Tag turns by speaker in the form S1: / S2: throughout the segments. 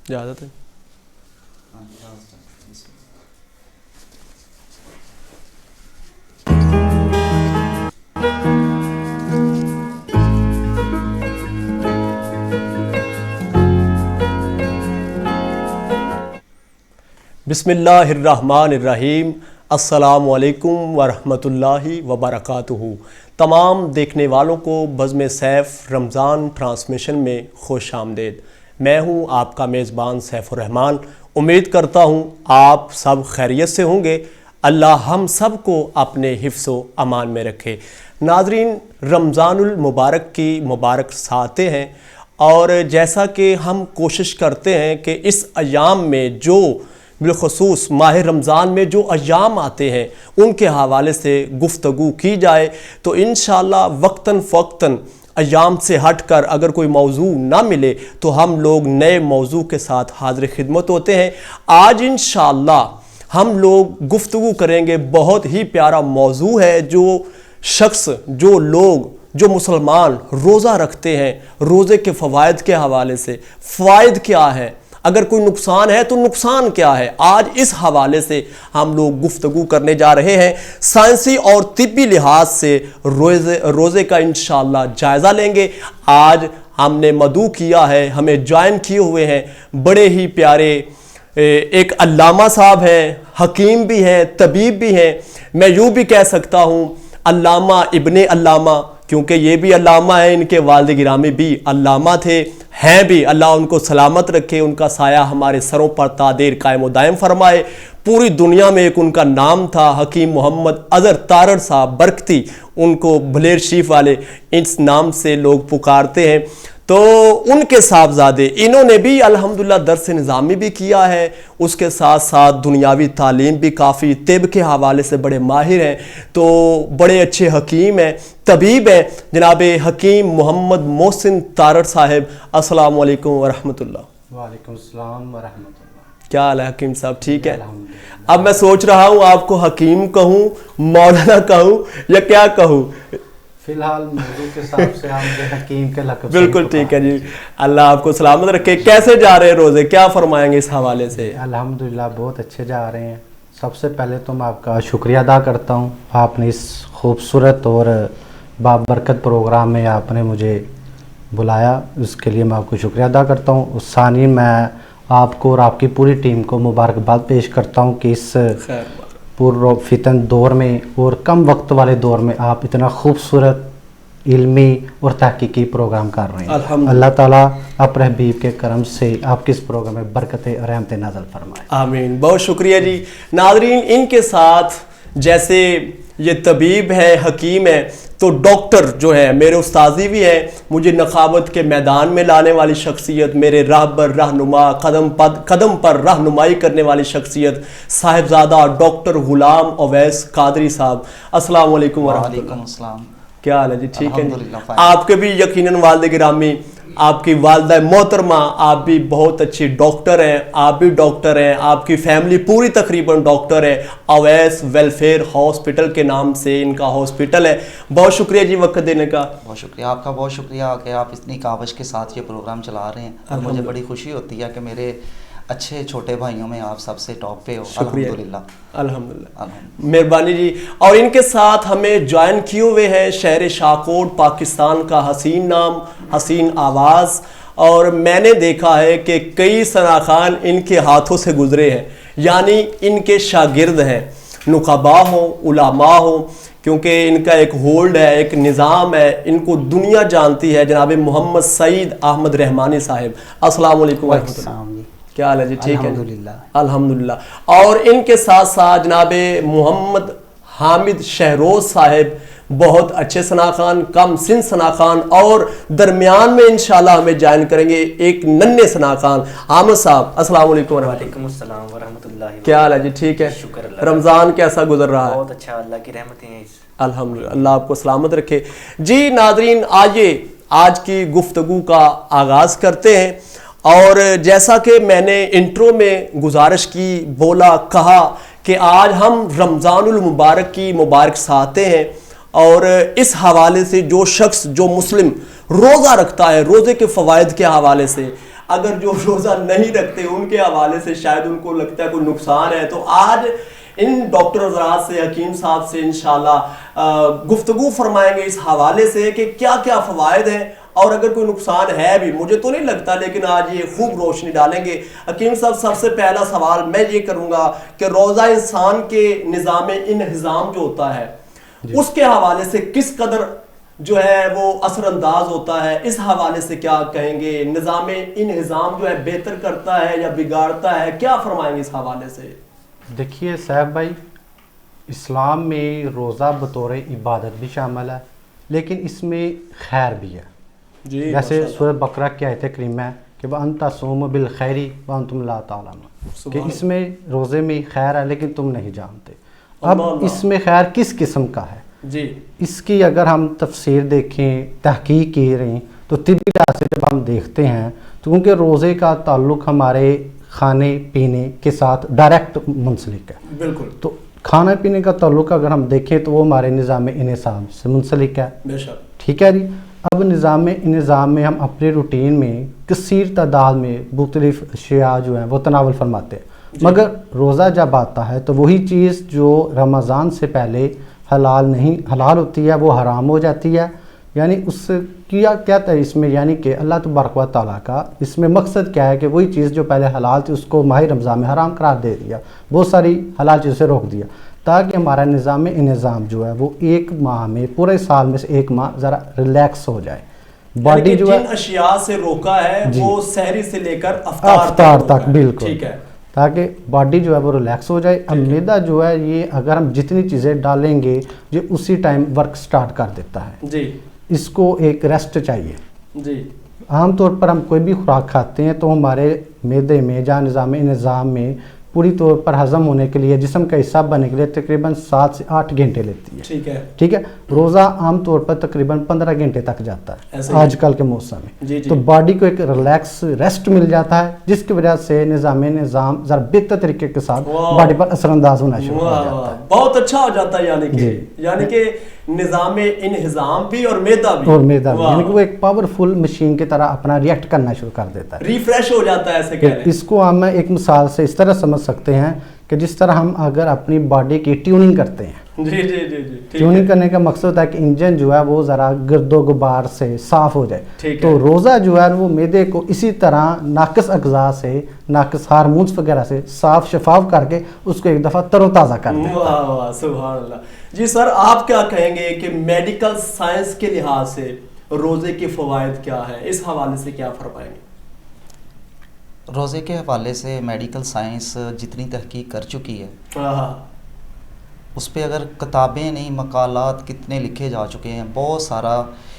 S1: اجازت ہے؟ بسم اللہ الرحمن الرحیم۔ السلام علیکم ورحمۃ اللہ وبرکاتہ۔ تمام دیکھنے والوں کو بزم سیف رمضان ٹرانسمیشن میں خوش آمدید۔ میں ہوں آپ کا میزبان سیف الرحمان۔ امید کرتا ہوں آپ سب خیریت سے ہوں گے۔ اللہ ہم سب کو اپنے حفظ و امان میں رکھے۔ ناظرین، رمضان المبارک کی مبارک ساعتیں ہیں، اور جیسا کہ ہم کوشش کرتے ہیں کہ اس ایام میں جو بالخصوص ماہ رمضان میں جو ایام آتے ہیں ان کے حوالے سے گفتگو کی جائے، تو انشاءاللہ وقتاً فوقتاً ایام سے ہٹ کر اگر کوئی موضوع نہ ملے تو ہم لوگ نئے موضوع کے ساتھ حاضر خدمت ہوتے ہیں۔ آج انشاءاللہ ہم لوگ گفتگو کریں گے، بہت ہی پیارا موضوع ہے۔ جو شخص، جو لوگ، جو مسلمان روزہ رکھتے ہیں، روزے کے فوائد کے حوالے سے فوائد کیا ہے، اگر کوئی نقصان ہے تو نقصان کیا ہے، آج اس حوالے سے ہم لوگ گفتگو کرنے جا رہے ہیں۔ سائنسی اور طبی لحاظ سے روزے کا انشاءاللہ جائزہ لیں گے۔ آج ہم نے مدعو کیا ہے، ہمیں جوائن کیے ہوئے ہیں بڑے ہی پیارے ایک علامہ صاحب ہیں، حکیم بھی ہیں، طبیب بھی ہیں۔ میں یوں بھی کہہ سکتا ہوں علامہ ابن علامہ، کیونکہ یہ بھی علامہ ہیں، ان کے والد گرامی بھی علامہ تھے، ہیں بھی۔ اللہ ان کو سلامت رکھے، ان کا سایہ ہمارے سروں پر تا دیر قائم و دائم فرمائے۔ پوری دنیا میں ایک ان کا نام تھا، حکیم محمد اظہر تارڑ صاحب برکتی، ان کو بلیر شریف والے اس نام سے لوگ پکارتے ہیں۔ تو ان کے صاحبزادے، انہوں نے بھی الحمدللہ درس نظامی بھی کیا ہے، اس کے ساتھ ساتھ دنیاوی تعلیم بھی کافی، طب کے حوالے سے بڑے ماہر ہیں، تو بڑے اچھے حکیم ہیں، طبیب ہیں، جناب حکیم محمد محسن تارڑ صاحب۔ السلام علیکم ورحمۃ اللہ۔
S2: وعلیکم السلام ورحمۃ اللہ۔
S1: کیا حال ہے حکیم صاحب؟ ٹھیک ہے؟ اب میں سوچ رہا ہوں آپ کو حکیم کہوں، مولانا کہوں، یا کیا کہوں؟
S2: فی الحال موضوع کے حساب سے ہم حکیم کے لقب سے
S1: بالکل ٹھیک ہے جی، اللہ آپ کو سلامت رکھے۔ کیسے جا رہے ہیں روزے، کیا فرمائیں گے اس حوالے سے؟
S2: الحمدللہ بہت اچھے جا رہے ہیں۔ سب سے پہلے تو میں آپ کا شکریہ ادا کرتا ہوں، آپ نے اس خوبصورت اور بابرکت پروگرام میں آپ نے مجھے بلایا، اس کے لیے میں آپ کو شکریہ ادا کرتا ہوں۔ ثانی میں آپ کو اور آپ کی پوری ٹیم کو مبارکباد پیش کرتا ہوں کہ اس پر فتن دور میں اور کم وقت والے دور میں آپ اتنا خوبصورت علمی اور تحقیقی پروگرام کر رہے ہیں۔ اللہ تعالیٰ اپنے حبیب کے کرم سے آپ کے اس پروگرام میں برکت رحمت نازل فرمائے۔
S1: آمین، بہت شکریہ جی۔ ناظرین، ان کے ساتھ جیسے یہ طبیب ہے، حکیم ہے، تو ڈاکٹر جو ہے میرے استاذی بھی ہیں، مجھے نخاوت کے میدان میں لانے والی شخصیت، میرے راہبر، رہنما، قدم پر رہنمائی کرنے والی شخصیت، صاحبزادہ ڈاکٹر غلام اویس قادری صاحب۔ السلام علیکم ورحمۃ اللہ۔
S3: وعلیکم السلام۔
S1: کیا حال ہے جی؟ ٹھیک ہے جی؟
S3: الحمدللہ۔
S1: آپ کے بھی یقیناً والد گرامی، آپ کی والدہ محترمہ، آپ بھی بہت اچھی ڈاکٹر ہیں، آپ بھی ڈاکٹر ہیں، آپ کی فیملی پوری تقریباً ڈاکٹر ہے۔ اویس ویلفیئر ہاسپٹل کے نام سے ان کا ہاسپٹل ہے۔ بہت شکریہ جی وقت دینے کا۔
S3: بہت شکریہ آپ کا، بہت شکریہ کہ آپ اتنی کاوش کے ساتھ یہ پروگرام چلا رہے ہیں، اور مجھے بڑی خوشی ہوتی ہے کہ میرے اچھے چھوٹے بھائیوں میں آپ سب سے ٹاپ پہ ہو۔ الحمدللہ
S1: الحمدللہ، مہربانی جی۔ اور ان کے ساتھ ہمیں جوائن کیے ہوئے ہیں شہر شاہکوٹ، پاکستان کا حسین نام، حسین آواز، اور میں نے دیکھا ہے کہ کئی ثناخان ان کے ہاتھوں سے گزرے ہیں، یعنی ان کے شاگرد ہیں، نقبا ہوں، علماء ہوں، کیونکہ ان کا ایک ہولڈ ہے، ایک نظام ہے، ان کو دنیا جانتی ہے۔ جناب محمد سعید احمد رحمانی صاحب، السلام علیکم ورحمۃ اللہ۔ کیا حال ہے جی؟ ٹھیک ہے؟
S2: الحمدللہ
S1: الحمدللہ۔ اور ان کے ساتھ ساتھ جناب محمد حامد شہروز صاحب، بہت اچھے ثناخان، کم سن ثناخان، اور درمیان میں انشاءاللہ ہمیں جوائن کریں گے ایک ننھے ثناخان، حامد صاحب۔ السلام علیکم ورحمۃ اللہ۔
S4: وعلیکم السلام ورحمۃ اللہ۔
S1: کیا حال ہے جی؟ ٹھیک ہے؟
S4: شکر اللہ۔
S1: رمضان کیسا گزر رہا ہے؟
S4: بہت اچھا، اللہ کی رحمتیں ہیں۔
S1: الحمدللہ، اللہ آپ کو سلامت رکھے جی۔ ناظرین، آئیے آج کی گفتگو کا آغاز کرتے ہیں، اور جیسا کہ میں نے انٹرو میں گزارش کی، بولا، کہا کہ آج ہم رمضان المبارک کی مبارک ساعتیں ہیں، اور اس حوالے سے جو شخص، جو مسلم روزہ رکھتا ہے، روزے کے فوائد کے حوالے سے اگر جو روزہ نہیں رکھتے ان کے حوالے سے شاید ان کو لگتا ہے کوئی نقصان ہے. تو آج ان ڈاکٹر حضرات سے, حکیم صاحب سے انشاءاللہ گفتگو فرمائیں گے اس حوالے سے کہ کیا کیا فوائد ہیں اور اگر کوئی نقصان ہے بھی, مجھے تو نہیں لگتا, لیکن آج یہ خوب روشنی ڈالیں گے. حکیم صاحب سب سے پہلا سوال میں یہ کروں گا کہ روزہ انسان کے نظام انہضام جو ہوتا ہے اس کے حوالے سے کس قدر جو ہے وہ اثر انداز ہوتا ہے, اس حوالے سے کیا کہیں گے؟ نظام انہضام جو ہے بہتر کرتا ہے یا بگاڑتا ہے, کیا فرمائیں گے اس حوالے سے؟
S2: دیکھیے صاحب بھائی, اسلام میں روزہ بطور عبادت بھی شامل ہے لیکن اس میں خیر بھی ہے.
S1: جی
S2: جیسے سورہ بقرہ کی آیت کریمہ ہے کہ وَأَن تَصُومُوا بِالْخَيْرِ وَأَنْتُمْ لَا تَعْلَمُونَ, کہ اس میں روزے میں خیر ہے لیکن تم نہیں جانتے. اب اس میں خیر کس قسم کا ہے
S1: جی,
S2: اس کی اگر ہم تفسیر دیکھیں, تحقیق کی رہی تو طبی لحاظ سے جب ہم دیکھتے ہیں تو کیونکہ روزے کا تعلق ہمارے کھانے پینے کے ساتھ ڈائریکٹ منسلک ہے.
S1: بالکل.
S2: تو کھانا پینے کا تعلق اگر ہم دیکھیں تو وہ ہمارے نظام انہضام سے منسلک ہے.
S1: بے شک.
S2: ٹھیک ہے جی. اب نظام انہضام میں ہم اپنے روٹین میں کثیر تعداد میں مختلف اشیاء جو ہیں وہ تناول فرماتے ہیں, مگر روزہ جب آتا ہے تو وہی چیز جو رمضان سے پہلے حلال ہوتی ہے وہ حرام ہو جاتی ہے. یعنی اس کیا تھا اس میں, یعنی کہ اللہ تبارک و تعالیٰ کا اس میں مقصد کیا ہے کہ وہی چیز جو پہلے حلال تھی اس کو ماہ رمضان میں حرام قرار دے دیا, بہت ساری حلال چیزوں سے روک دیا تاکہ ہمارا نظام انہضام جو ہے وہ ایک ماہ میں, پورے سال میں سے ایک ماہ ذرا ریلیکس ہو جائے.
S1: باڈی جو جن اشیاء سے روکا ہے وہ سحری سے لے کر افطار
S2: تک, بالکل,
S1: ٹھیک ہے,
S2: تاکہ باڈی جو ہے وہ ریلیکس ہو جائے. اب میدا جو ہے یہ اگر ہم جتنی چیزیں ڈالیں گے یہ اسی ٹائم ورک سٹارٹ کر دیتا ہے.
S1: جی,
S2: اس کو ایک ریسٹ چاہیے.
S1: جی,
S2: عام طور پر ہم کوئی بھی خوراک کھاتے ہیں تو ہمارے معدے میں جہاں نظام انہضام میں پوری طور پر ہضم ہونے کے لیے, جسم کا حصہ بننے کے لیے تقریباً 7 سے 8 گھنٹے لیتی ہے.
S1: ٹھیک ہے,
S2: ٹھیک ہے. روزہ عام طور پر تقریباً 15 گھنٹے تک جاتا ہے آج کل کے موسم میں.
S1: جی, جی.
S2: تو باڈی کو ایک ریلیکس ریسٹ مل جاتا ہے جس کی وجہ سے نظام ذرا بہتر طریقے کے ساتھ باڈی پر اثر انداز ہونا شروع ہو جاتا ہے.
S1: بہت اچھا ہو جاتا ہے. یعنی کہ نظام انہضام بھی اور معدہ بھی,
S2: یعنی کہ وہ ایک پاورفل مشین کی طرح اپنا ریئیکٹ کرنا شروع کر دیتا ہے,
S1: ریفریش ہو جاتا ہے. ایسے کہہ لیں.
S2: اس کو ہم ایک مثال سے اس طرح سمجھ سکتے ہیں کہ جس طرح ہم اگر اپنی باڈی کی ٹیوننگ کرتے ہیں.
S1: جی, جی, جی, جی.
S2: ٹیوننگ کرنے کا مقصد ہوتا ہے کہ انجن جو ہے وہ ذرا گرد و غبار سے صاف ہو جائے. تو روزہ جو ہے وہ معدے کو اسی طرح ناقص اجزاء سے, ناقص ہارمونز وغیرہ سے صاف شفاف کر کے اس کو ایک دفعہ تر و تازہ کر دیتا ہے.
S1: واہ واہ, سبحان اللہ. جی سر, آپ کیا کہیں گے کہ میڈیکل سائنس کے لحاظ سے روزے کے فوائد کیا ہیں, اس حوالے سے کیا فرمائیں گے؟
S3: روزے کے حوالے سے میڈیکل سائنس جتنی تحقیق کر چکی ہے اس پہ اگر کتابیں نہیں, مقالات کتنے لکھے جا چکے ہیں, بہت سارا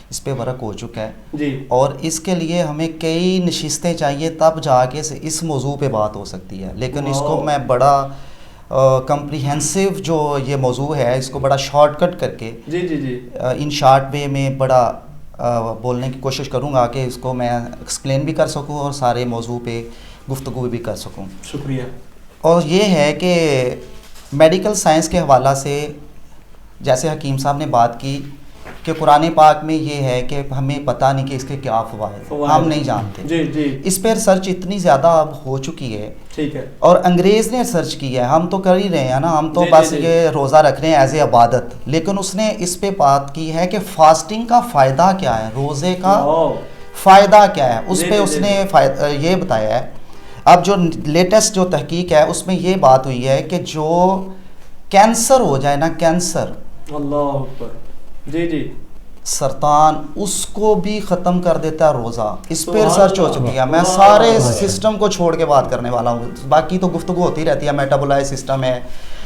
S3: اس پہ ورک ہو چکا ہے.
S1: جی.
S3: اور اس کے لیے ہمیں کئی نشستیں چاہیے تب جا کے اس موضوع پہ بات ہو سکتی ہے. لیکن اس کو میں بڑا کمپریہنسو جو یہ موضوع ہے اس کو بڑا شارٹ کٹ کر کے,
S1: جی, جی, جی,
S3: ان شارٹ وے میں بڑا بولنے کی کوشش کروں گا کہ اس کو میں ایکسپلین بھی کر سکوں اور سارے موضوع پہ گفتگو بھی کر سکوں.
S1: شکریہ.
S3: اور یہ ہے کہ میڈیکل سائنس کے حوالہ سے جیسے حکیم صاحب نے بات کی کہ قرآن پاک میں یہ ہے کہ ہمیں پتہ نہیں کہ اس کے کیا فوائد ہیں, ہم نہیں جانتے.
S1: جی, جی.
S3: اس پہ ریسرچ اتنی زیادہ اب ہو چکی ہے.
S1: ٹھیک ہے.
S3: اور انگریز نے ریسرچ کی ہے, ہم تو کر ہی رہے ہیں نا, ہم تو بس یہ روزہ رکھ رہے ہیں ایز اے عبادت. لیکن اس نے اس پہ بات کی ہے کہ فاسٹنگ کا فائدہ کیا ہے, روزے کا فائدہ کیا ہے, اس پہ اس نے یہ بتایا ہے. اب جو لیٹسٹ جو تحقیق ہے اس میں یہ بات ہوئی ہے کہ جو کینسر ہو جائے نا, کینسر,
S1: اللہ اکبر, جی, جی,
S3: سرطان, اس کو بھی ختم کر دیتا ہے روزہ. اس پہ ریسرچ ہو چکی ہے. میں سارے سسٹم کو چھوڑ کے بات کرنے والا ہوں, باقی تو گفتگو ہوتی رہتی ہے. میٹابولائز سسٹم ہے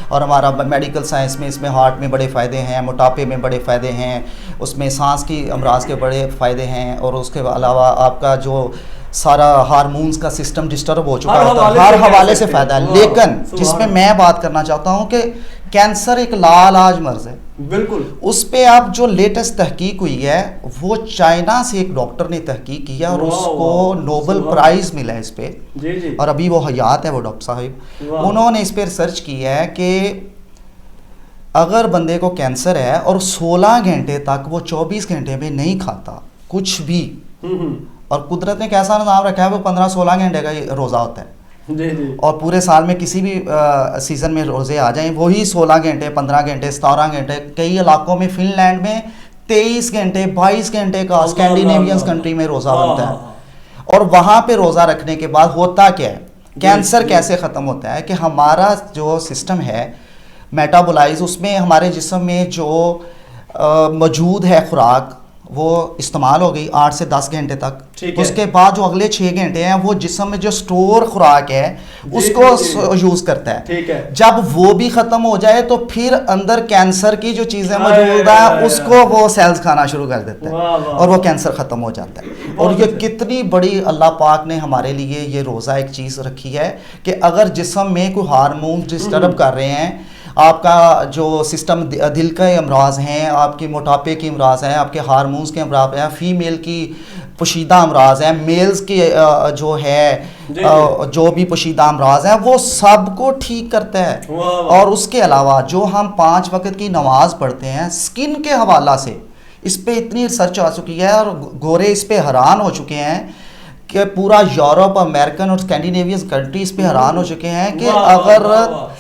S3: اور ہمارا میڈیکل سائنس میں اس میں ہارٹ میں بڑے فائدے ہیں, موٹاپے میں بڑے فائدے ہیں, اس میں سانس کی امراض کے بڑے فائدے ہیں, اور اس کے علاوہ آپ کا جو سارا ہارمونز کا سسٹم ڈسٹرب ہو چکا ہوتا ہے, ہر حوالے سے فائدہ ہے. لیکن جس میں میں بات کرنا چاہتا ہوں کہ کینسر ایک لاعلاج مرض ہے.
S1: بالکل.
S3: اس پہ اب جو لیٹسٹ تحقیق ہوئی ہے وہ چائنا سے ایک ڈاکٹر نے تحقیق کی ہے اور اس کو نوبل پرائز ملا ہے اس پہ.
S1: جی, جی.
S3: اور ابھی وہ حیات ہے وہ ڈاکٹر صاحب. انہوں نے اس پہ ریسرچ کی ہے کہ اگر بندے کو کینسر ہے اور 16 گھنٹے تک وہ 24 گھنٹے میں نہیں کھاتا کچھ بھی, اور قدرت نے کیسا نظام رکھا ہے, وہ 15-16 گھنٹے کا روزہ ہوتا ہے.
S1: جی جی.
S3: اور پورے سال میں کسی بھی سیزن میں روزے آ جائیں وہی 16 گھنٹے 15 گھنٹے 17 گھنٹے, کئی علاقوں میں فن لینڈ میں 23 گھنٹے 22 گھنٹے کا اسکینڈینیوین کنٹری میں روزہ بنتا ہے. اور وہاں پہ روزہ رکھنے کے بعد ہوتا کیا ہے, کینسر کیسے ختم ہوتا ہے کہ ہمارا جو سسٹم ہے میٹابولائز, اس میں ہمارے جسم میں جو موجود ہے خوراک وہ استعمال ہو گئی 8 سے 10 گھنٹے تک. اس کے بعد جو اگلے 6 گھنٹے ہیں وہ جسم میں جو سٹور خوراک ہے اس کو یوز کرتا ہے. جب وہ بھی ختم ہو جائے تو پھر اندر کینسر کی جو چیزیں موجود ہیں اس کو وہ سیلز کھانا شروع کر دیتا ہے اور وہ کینسر ختم ہو جاتا ہے. اور یہ کتنی بڑی اللہ پاک نے ہمارے لیے یہ روزہ ایک چیز رکھی ہے کہ اگر جسم میں کوئی ہارمون ڈسٹرب کر رہے ہیں, آپ کا جو سسٹم دل کے امراض ہیں, آپ کے موٹاپے کے امراض ہیں, آپ کے ہارمونز کے امراض ہیں, فیمیل کی پوشیدہ امراض ہیں, میلز کے جو ہے جو بھی پوشیدہ امراض ہیں وہ سب کو ٹھیک کرتا ہے. اور اس کے علاوہ جو ہم 5 وقت کی نماز پڑھتے ہیں سکن کے حوالہ سے اس پہ اتنی ریسرچ آ چکی ہے اور گورے اس پہ حیران ہو چکے ہیں کہ پورا یورپ امریکن اور اسکینڈینیوین کنٹریز پہ حیران ہو چکے ہیں کہ اگر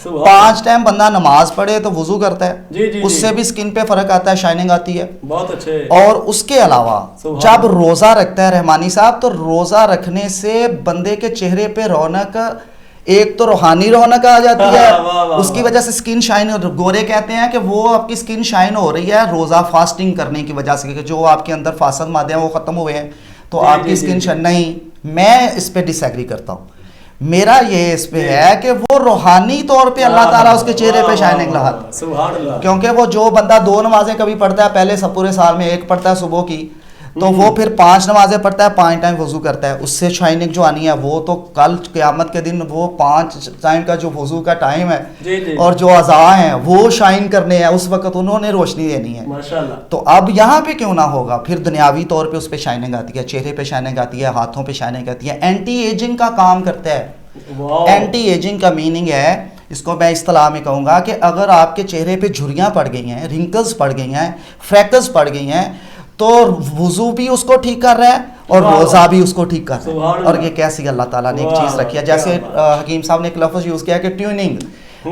S3: 5 ٹائم بندہ نماز پڑھے تو وضو کرتا ہے, اس سے بھی سکن پہ فرق آتا ہے, شائننگ آتی ہے. بہت اچھے. اور اس کے علاوہ جب روزہ رکھتا ہے رحمانی صاحب تو روزہ رکھنے سے بندے کے چہرے پہ رونق, ایک تو روحانی رونق آ جاتی ہے, اس کی وجہ سے سکن شائن, گورے کہتے ہیں کہ وہ آپ کی سکن شائن ہو رہی ہے روزہ فاسٹنگ کرنے کی وجہ سے, کہ جو آپ کے اندر فاسد مادے ہیں وہ ختم ہوئے ہیں تو آپ کی سکن شائن نہیں. میں اس پہ ڈس ایگری کرتا ہوں. میرا یہ اس پہ ہے کہ وہ روحانی طور پہ اللہ تعالیٰ اس کے چہرے پہ شائننگ لاتا, کیونکہ وہ جو بندہ 2 نمازیں کبھی پڑھتا ہے پہلے سب پورے سال میں 1 پڑھتا ہے صبح کی, تو وہ پھر 5 نمازیں پڑھتا ہے 5 ٹائم وضو کرتا ہے, اس سے شائننگ جو آنی ہے وہ تو کل قیامت کے دن وہ 5 ٹائم کا جو وضو کا ٹائم ہے اور جو اعضاء ہیں وہ شائن کرنے ہیں, اس وقت انہوں نے روشنی دینی ہے ماشاءاللہ. تو اب یہاں پہ کیوں نہ ہوگا, پھر دنیاوی طور پہ اس پہ شائننگ آتی ہے, چہرے پہ شائننگ آتی ہے, ہاتھوں پہ شائننگ آتی ہے, اینٹی ایجنگ کا کام کرتا ہے. اینٹی ایجنگ کا میننگ ہے, اس کو میں اصطلاح میں کہوں گا کہ اگر آپ کے چہرے پہ جھریاں پڑ گئی ہیں, رنکلز پڑ گئی ہیں, فریکلز پڑ گئی ہیں, تو وضو بھی اس کو ٹھیک کر رہا ہے اور روزہ بھی اس کو ٹھیک کر رہا ہے. اور یہ کیسی اللہ تعالیٰ نے ایک چیز رکھی ہے, جیسے حکیم صاحب نے ایک لفظ یوز کیا کہ ٹیوننگ,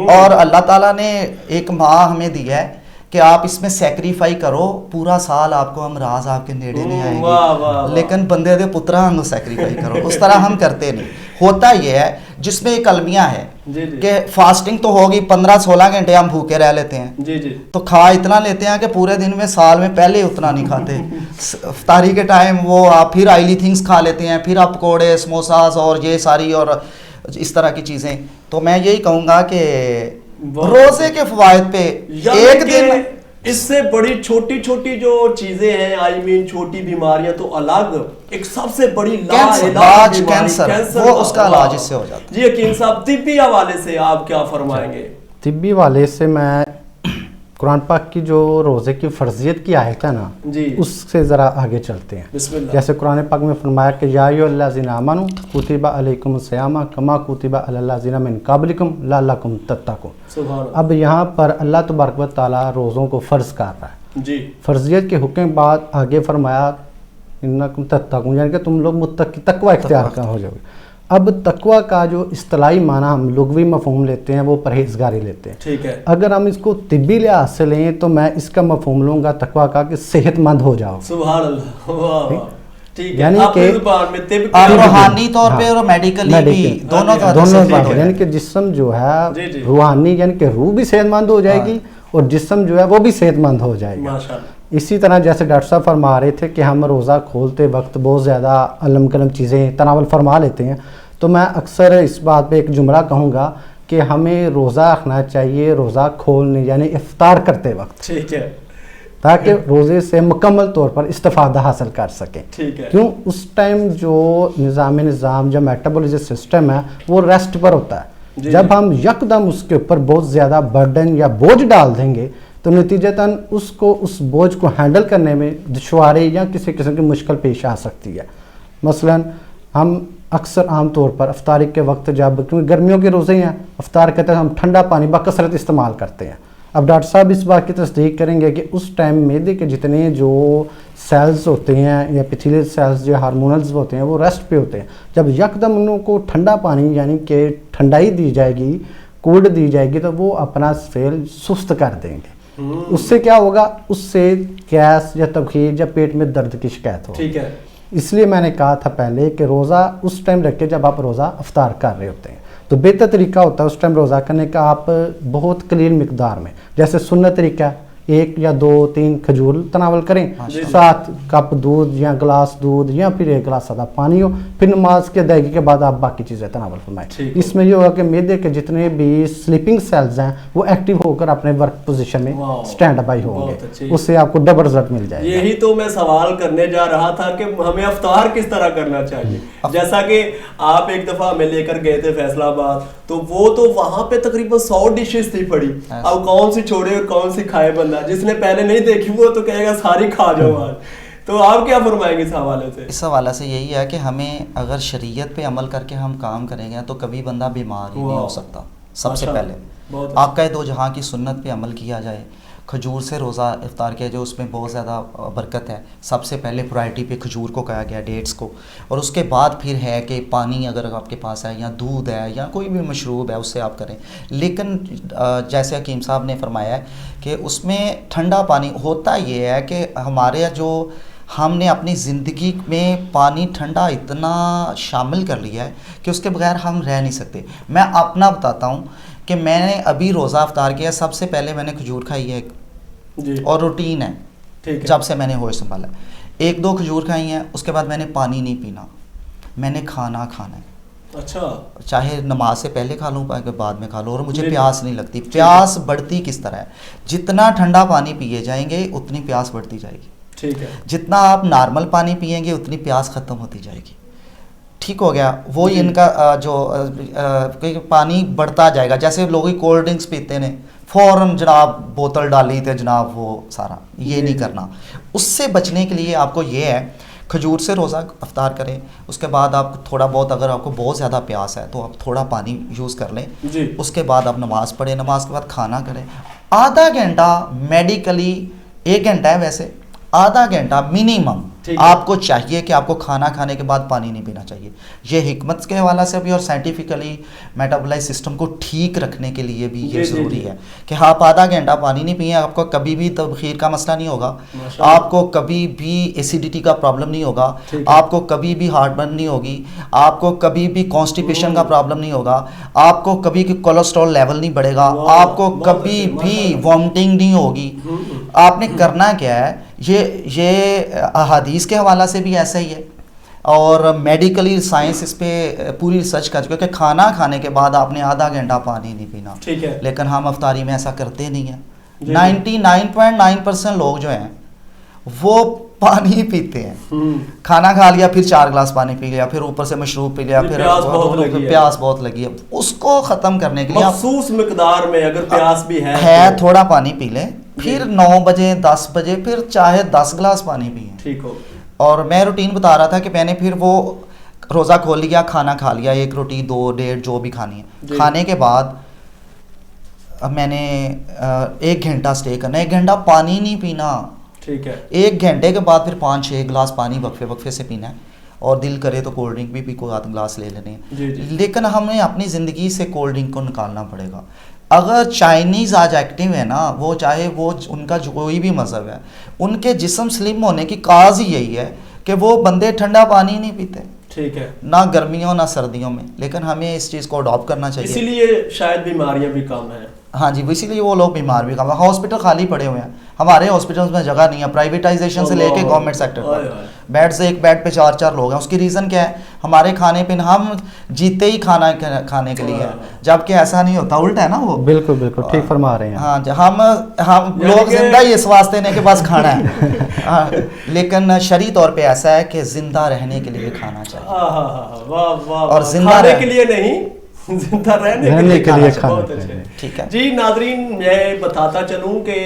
S3: اور اللہ تعالیٰ نے ایک ماہ ہمیں دی ہے کہ آپ اس میں سیکریفائی کرو, پورا سال آپ کو امراض آپ کے نیڑے نہیں آئیں گے, لیکن بندے دے پترا ہم سیکریفائی کرو, اس طرح ہم کرتے نہیں. ہوتا یہ ہے جس میں ایک المیہ ہے کہ فاسٹنگ تو ہوگی 15-16 گھنٹے ہم بھوکے رہ لیتے ہیں, تو کھا اتنا لیتے ہیں کہ پورے دن میں سال میں پہلے اتنا نہیں کھاتے. افطاری کے ٹائم وہ آپ پھر آئلی تھنگس کھا لیتے ہیں, پھر آپ پکوڑے سموساز اور یہ ساری اور اس طرح کی چیزیں. تو میں یہی کہوں گا کہ روزے کے فوائد پہ ایک دن,
S1: اس سے بڑی چھوٹی چھوٹی جو چیزیں ہیں, آئی مین چھوٹی بیماریاں تو الگ, ایک سب سے بڑی
S3: لاعلاج کینسر, وہ اس کا علاج اس سے ہو جاتا ہے.
S1: جی حکیم صاحب, طبی حوالے سے آپ کیا فرمائیں گے؟
S2: طبی حوالے سے میں قرآن پاک کی جو روزے کی فرضیت کی آیت ہے نا, اس سے ذرا آگے چلتے ہیں. جیسے قرآن پاک میں فرمایا کہ یا ایھا الذین آمنوا کتب علیکم الصیام کما کتب علی الذین من قبلکم لعلکم تتقون. اب یہاں پر اللہ تبارک و تعالیٰ روزوں کو فرض کر رہا ہے. فرضیت کے حکم بعد آگے فرمایا انکم تتقون, یعنی کہ تم لوگ متقی تقوی اختیار کر ہو جاؤ گے. اب تقوی کا جو اصطلاحی معنی ہم لغوی مفہوم لیتے ہیں وہ پرہیزگاری لیتے ہیں.
S1: ٹھیک ہے.
S2: اگر ہم اس کو طبی لحاظ سے لیں تو میں اس کا مفہوم لوں گا تقوی کا کہ صحت مند ہو جاؤ.
S1: سبحان اللہ, واہ واہ.
S2: یعنی کہ
S3: روحانی طور پہ اور میڈیکلی بھی دونوں
S2: طرح, یعنی کہ جسم جو ہے روحانی یعنی کہ روح بھی صحت مند ہو جائے گی اور جسم جو ہے وہ بھی صحت مند ہو جائے گا. اسی طرح جیسے ڈاکٹر صاحب فرما رہے تھے کہ ہم روزہ کھولتے وقت بہت زیادہ علم قلم چیزیں تناول فرما لیتے ہیں, تو میں اکثر اس بات پہ ایک جملہ کہوں گا کہ ہمیں روزہ رکھنا چاہیے روزہ کھولنے یعنی افطار کرتے وقت, ٹھیک ہے, تاکہ روزے سے مکمل طور پر استفادہ حاصل کر سکیں. کیوں اس ٹائم جو نظام جو میٹابولزم سسٹم ہے وہ ریسٹ پر ہوتا ہے. جب ہم یکدم اس کے اوپر بہت زیادہ برڈن یا بوجھ ڈال دیں گے تو نتیجتاً اس بوجھ کو ہینڈل کرنے میں دشواری یا کسی قسم کی مشکل پیش آ سکتی ہے. مثلاً ہم اکثر عام طور پر افطاری کے وقت جب کیونکہ گرمیوں کے روزے ہیں افطار کہتے ہیں ہم ٹھنڈا پانی بکثرت استعمال کرتے ہیں. اب ڈاکٹر صاحب اس بات کی تصدیق کریں گے کہ اس ٹائم معدے کے جتنے جو سیلز ہوتے ہیں یا پیتھیلیل سیلز جو ہارمونلز ہوتے ہیں وہ ریسٹ پہ ہوتے ہیں. جب یکدم انہوں کو ٹھنڈا پانی یعنی کہ ٹھنڈائی دی جائے گی، کولڈ دی جائے گی، تو وہ اپنا فعل سست کر دیں گے. اس سے کیا ہوگا؟ اس سے گیس یا تبخیر یا پیٹ میں درد کی شکایت ہوگی.
S1: ٹھیک ہے.
S2: اس لیے میں نے کہا تھا پہلے کہ روزہ اس ٹائم رکھے جب آپ روزہ افطار کر رہے ہوتے ہیں. تو بہتر طریقہ ہوتا ہے اس ٹائم روزہ کرنے کا آپ بہت قلیل مقدار میں، جیسے سنت طریقہ 1 یا 2 3 کھجور تناول کریں، 7 کپ دودھ یا گلاس دودھ یا پھر 1 گلاس سادہ پانی ہو، پھر نماز کے ادائیگی کے بعد آپ باقی چیزیں تناول فرمائیں. اس میں یہ ہوگا کہ معدے کے جتنے بھی سلیپنگ سیلز ہیں وہ ایکٹیو ہو کر اپنے ورک پوزیشن میں سٹینڈ بائی ہوں گے. اس سے آپ کو ڈبل رزلٹ مل جائے گا.
S1: یہی تو میں سوال کرنے جا رہا تھا کہ ہمیں افطار کس طرح کرنا چاہیے. جیسا کہ آپ ایک دفعہ ہمیں لے کر گئے تھے فیصل آباد، تو وہ تو وہاں پہ تقریباً 100 ڈشز تھی پڑی. اب کون سی چھوڑے اور کون سی کھائے بندہ؟ جس نے پہلے نہیں دیکھی وہ تو کہے گا ساری کھا جاؤ آج. تو آپ کیا فرمائیں گے اس حوالے سے؟
S3: اس حوالے سے یہی ہے کہ ہمیں اگر شریعت پہ عمل کر کے ہم کام کریں گے تو کبھی بندہ بیمار ہی نہیں ہو سکتا. سب سے پہلے آقا دو جہاں کی سنت پہ عمل کیا جائے. کھجور سے روزہ افطار کیا جو اس میں بہت زیادہ برکت ہے. سب سے پہلے پرائرٹی پہ کھجور کو کہا گیا، ڈیٹس کو، اور اس کے بعد پھر ہے کہ پانی اگر آپ کے پاس ہے یا دودھ ہے یا کوئی بھی مشروب ہے اس سے آپ کریں. لیکن جیسے حکیم صاحب نے فرمایا ہے کہ اس میں ٹھنڈا پانی ہوتا یہ ہے کہ ہمارے جو ہم نے اپنی زندگی میں پانی ٹھنڈا اتنا شامل کر لیا ہے کہ اس کے بغیر ہم رہ نہیں سکتے. میں اپنا بتاتا ہوں کہ میں نے ابھی روزہ افطار کیا، سب سے پہلے میں نے کھجور کھائی ہے اور روٹین ہے جب سے میں نے ہوش سنبھالا. 1-2 کھجور کھائی ہیں، اس کے بعد میں نے پانی نہیں پینا، میں نے کھانا ہے.
S1: اچھا.
S3: چاہے نماز سے پہلے کھا لوں بعد میں کھا لوں، اور مجھے پیاس نہیں لگتی. پیاس بڑھتی کس طرح ہے؟ جتنا ٹھنڈا پانی پیے جائیں گے اتنی پیاس بڑھتی جائے گی.
S1: ٹھیک ہے. جتنا
S3: آپ نارمل پانی پئیں گے اتنی پیاس ختم ہوتی جائے گی. ٹھیک ہو گیا. وہی ان کا جو پانی بڑھتا جائے گا. جیسے لوگ کولڈ ڈرنکس پیتے ہیں، فوراً جناب بوتل ڈالی تھے جناب، وہ سارا یہ نہیں کرنا. اس سے بچنے کے لیے آپ کو یہ ہے کھجور سے روزہ افطار کریں. اس کے بعد آپ تھوڑا بہت اگر آپ کو بہت زیادہ پیاس ہے تو آپ تھوڑا پانی یوز کر لیں. اس کے بعد آپ نماز پڑھیں، نماز کے بعد کھانا کریں. آدھا گھنٹہ میڈیکلی 1 گھنٹہ ہے ویسے، آدھا گھنٹہ منیمم آپ کو چاہیے کہ آپ کو کھانا کھانے کے بعد پانی نہیں پینا چاہیے. یہ حکمت کے حوالے سے بھی اور سائنٹیفکلی میٹابولائز سسٹم کو ٹھیک رکھنے کے لیے بھی یہ ضروری ہے کہ آپ آدھا گھنٹہ پانی نہیں پئیں، آپ کو کبھی بھی تبخیر کا مسئلہ نہیں ہوگا، آپ کو کبھی بھی ایسیڈیٹی کا پرابلم نہیں ہوگا، آپ کو کبھی بھی ہارٹ برن نہیں ہوگی، آپ کو کبھی بھی کانسٹیپیشن کا پرابلم نہیں ہوگا، آپ کو کبھی کولیسٹرول لیول نہیں بڑھے گا، آپ کو کبھی بھی وامٹنگ نہیں ہوگی. آپ نے کرنا کیا ہے، یہ احادیث کے حوالہ سے بھی ایسا ہی ہے اور میڈیکلی سائنس اس پہ پوری ریسرچ کر چکا کہ کھانا کھانے کے بعد آپ نے آدھا گھنٹہ پانی نہیں پینا. لیکن ہم افطاری میں ایسا کرتے نہیں ہیں. 99.9% لوگ جو ہیں وہ پانی پیتے ہیں. کھانا کھا لیا پھر 4 گلاس پانی پی لیا، پھر اوپر سے مشروب پی لیا، پھر پیاس بہت لگی ہے. اس کو ختم کرنے کے لیے
S1: مخصوص مقدار میں اگر پیاس بھی
S3: ہے تھوڑا پانی پی لیں. پھر 9 بجے 10 بجے پھر چاہے 10 گلاس پانی پئیں.
S1: ٹھیک ہو. اور
S3: میں روٹین بتا رہا تھا کہ میں نے پھر وہ روزہ کھول لیا، کھانا کھا لیا، 1 روٹی 2 1.5 جو بھی کھانی ہے. کھانے کے بعد میں نے 1 گھنٹہ اسٹے کرنا، 1 گھنٹہ پانی نہیں پینا.
S1: ٹھیک ہے.
S3: 1 گھنٹے کے بعد پھر 5-6 گلاس پانی وقفے سے پینا ہے. اور دل کرے تو کولڈ ڈرنک بھی کوئی آدھ گلاس لے لینے ہیں. لیکن ہمیں اپنی زندگی سے کولڈ ڈرنک کو نکالنا پڑے گا. اگر چائنیز آج ایکٹیو ہے نا، وہ چاہے وہ ان کا کوئی بھی مذہب ہے، ان کے جسم سلم ہونے کی کاز ہی یہی ہے کہ وہ بندے ٹھنڈا پانی نہیں پیتے.
S1: ٹھیک ہے.
S3: نہ گرمیوں نہ سردیوں میں. لیکن ہمیں اس چیز کو اڈاپٹ کرنا چاہیے.
S1: اسی لیے شاید بیماریاں بھی کم ہیں.
S3: ہاں جی، اسی لیے وہ لوگ بیمار بھی کم ہیں. ہاسپٹل خالی پڑے ہوئے ہیں. ہمارے ہاسپٹلس میں جگہ نہیں ہے. پرائیویٹائزیشن سے لے کے گورنمنٹ سیکٹر تک بیڈ سے 1 بیڈ پہ 4 لوگ ہیں. اس کی ریزن کیا ہے؟ ہمارے کھانے پہ ہم جیتے ہی کھانا کھانے کے لیے ہے، جبکہ ایسا نہیں ہوتا، الٹا ہے نا وہ.
S2: بالکل ٹھیک فرما رہے ہیں.
S3: ہاں جی، ہم لوگ زندہ ہی اس واسطے نہیں کہ بس کھانا ہے. لیکن شرعی طور پہ ایسا ہے کہ زندہ رہنے کے لیے کھانا چاہیے. اور زندہ رہنے کے لیے نہیں،
S1: زندہ رہنے کے لیے بہت اچھے. ٹھیک ہے جی. ناظرین، میں بتاتا چلوں کہ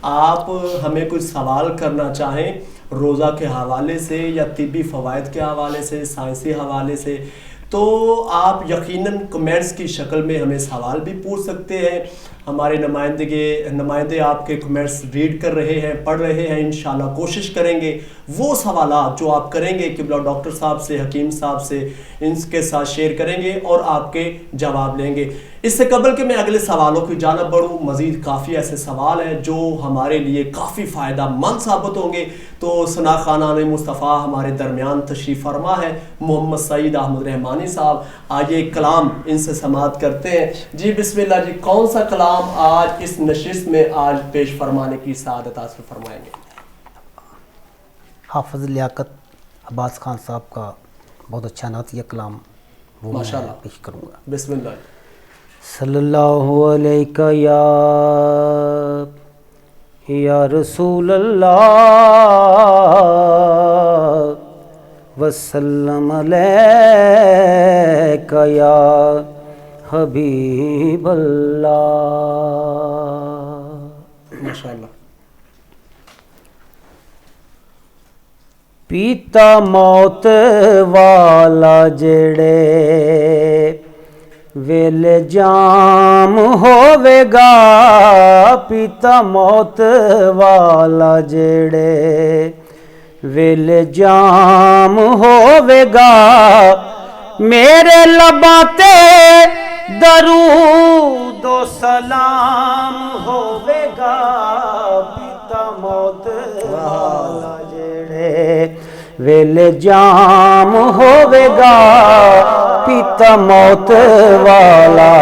S1: آپ ہمیں کچھ سوال کرنا چاہیں روزہ کے حوالے سے یا طبی فوائد کے حوالے سے، سائنسی حوالے سے، تو آپ یقیناً کمنٹس کی شکل میں ہمیں سوال بھی پوچھ سکتے ہیں. ہمارے نمائندے آپ کے کمنٹس ریڈ کر رہے ہیں، پڑھ رہے ہیں، انشاءاللہ کوشش کریں گے وہ سوالات جو آپ کریں گے قبلہ ڈاکٹر صاحب سے، حکیم صاحب سے، ان کے ساتھ شیئر کریں گے اور آپ کے جواب لیں گے۔ اس سے قبل کہ میں اگلے سوالوں کی جانب بڑھوں، مزید کافی ایسے سوال ہیں جو ہمارے لیے کافی فائدہ مند ثابت ہوں گے، تو ثنا خانان مصطفیٰ ہمارے درمیان تشریف فرما ہے محمد سعید احمد رحمانی صاحب۔ آئیے کلام ان سے سماعت کرتے ہیں۔ جی بسم اللہ جی، کون سا کلام آج اس نشست میں آج پیش فرمانے کی سعادت حاصل فرمائیں گے؟
S5: حافظ لیاقت عباس خان صاحب کا بہت اچھا نعتیہ کلام وہ
S1: ماشاء
S5: میں
S1: اللہ،
S5: پیش کروں گا۔
S1: بسم اللہ۔
S5: صلی اللہ علیہ یا رسول اللہ وسلم علیہ یا حبیب اللہ۔
S1: ماشاء اللہ۔
S5: پیتا موت والا جڑے ویل جام ہووے گا، پیتا موت والا جڑے ویل جام ہووے گا، میرے لباں تے درود و سلام ہووے گا، پیتا موت والا جڑے ویل جام ہووے گا، پیتا موت والا۔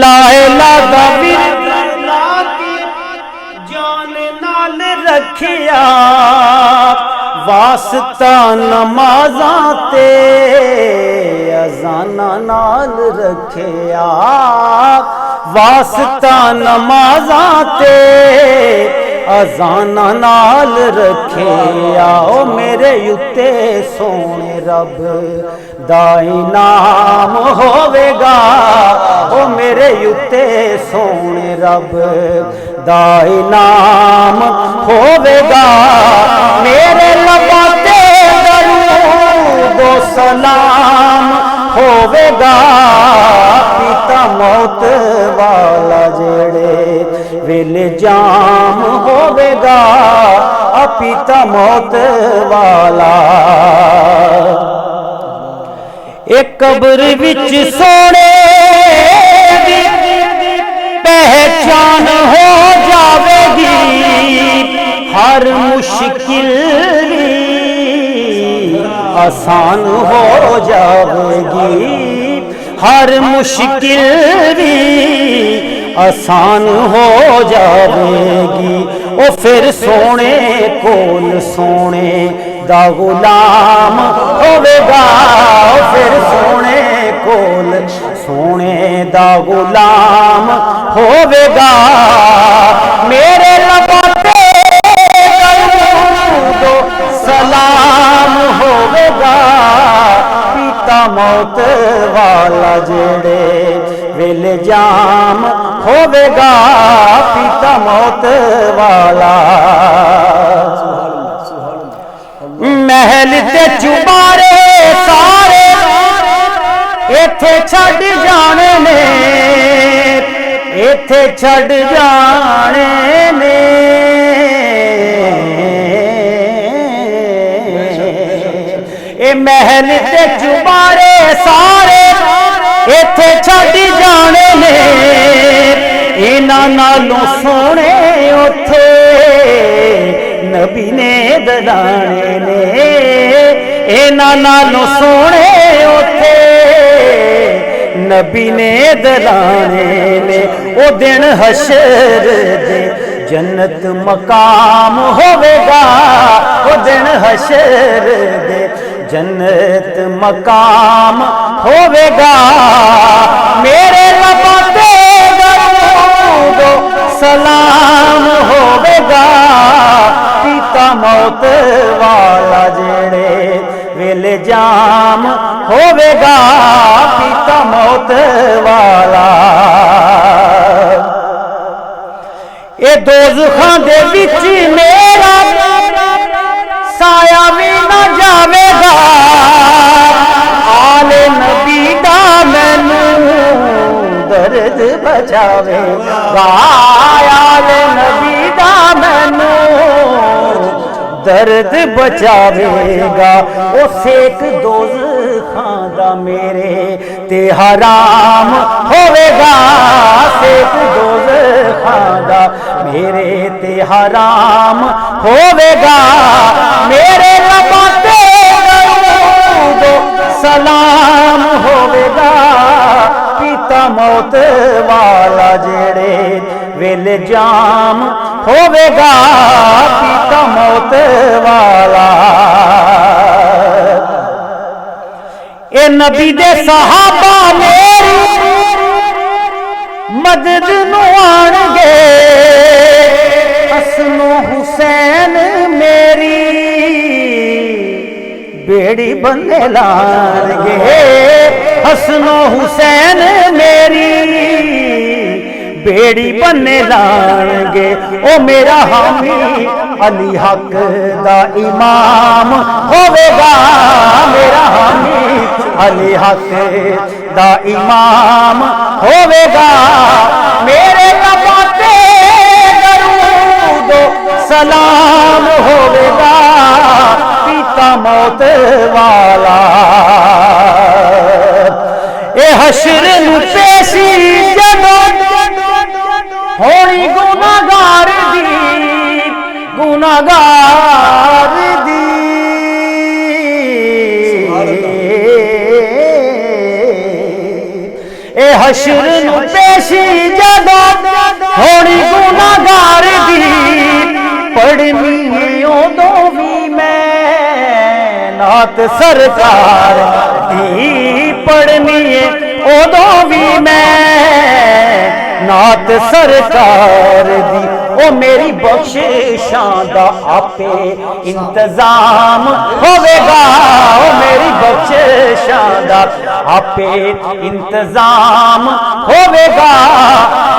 S5: لا الہ دا ورد لا کے جان نال رکھیا، واسطہ نمازاں تے اذاناں نال رکھیا، واسطہ نمازاں تے اذاناں نال رکھیا، او میرے اُتے سونے رب دا انعام ہووے گا، او میرے اُتے سونے رب دا انعام ہووے گا، میرے لباں تے درود و سلام ہووے گا، پیتا موت والا جڑے ویل جام ہووے گا، پیتا موت والا۔ ایک قبر وچ سونے دی پہچان ہو جاوے گی، ہر مشکل آسان ہو جاوے گی، ہر مشکل بھی آسان ہو جاوے گی، او پھر سونے کول سونے دا غلام ہوے گا، او پھر سونے کول سونے دا غلام ہوے گا، میرے لباں تے درود و سلام ہوے گا، پیتا موت والا جڑے ویل جام ہوے گا، پیتا موت والا۔ محل تے چبارے سارے ایتھے چھڈ جانے نے، ایتھے چھڈ جانے نے، اے محل تے چبارے سارے ایتھے چھڈ جانے نے، انہاں نالوں سونے اوتھے نبی نے دلانے نے، انہاں نالوں سونے اوتھے نبی نے دلانے نے، او دن حشر دے جنت مقام ہوے گا، او دن حشر دے جنت مقام ہوے گا، میرے لباں تے درود و سلام ہوے گا، پیتا موت والا جڑے ویل جام ہوے گا، پیتا موت والا۔ اے دوزخاں دے وچ میرا سایہ بھی نہ جاوے گا، آل نبی دا مینوں
S2: درد بچاوے گا آل نبی دا مینوں درد بچاوے گا او سیک دوزخاں دا میرے تے حرام ہوے گا سیک دوزخاں دا میرے تے حرام ہوے گا میرے لباں تے درود سلام ہوے گا پیتا موت والا جڑے ویلے جام ہوے گا پیتا موت والا اے نبی دے صحابہ میری مدد نو آن گے حسن و حسین میری بیڑی بننے لان گے حسن و حسین میری بیڑی بننے لان گے او میرا حامی علی حق دا امام ہوے گا میرا حامی علی حق دا امام ہوے گا میرے لباں تے درود سلام ہوے گا پیتا موت والا اے حشر نو پیشی جدوں ہونی گناہگار دی اے حشر نو پیشی جدوں ہونی گناہگار دی پڑھنی اودوں وی میں نعت سرکار دی پڑھنی اودوں وی میں نعت سرکار دی او میری بخششاں دا آپے انتظام ہوے گا او میری بخششاں دا آپے انتظام ہوے گا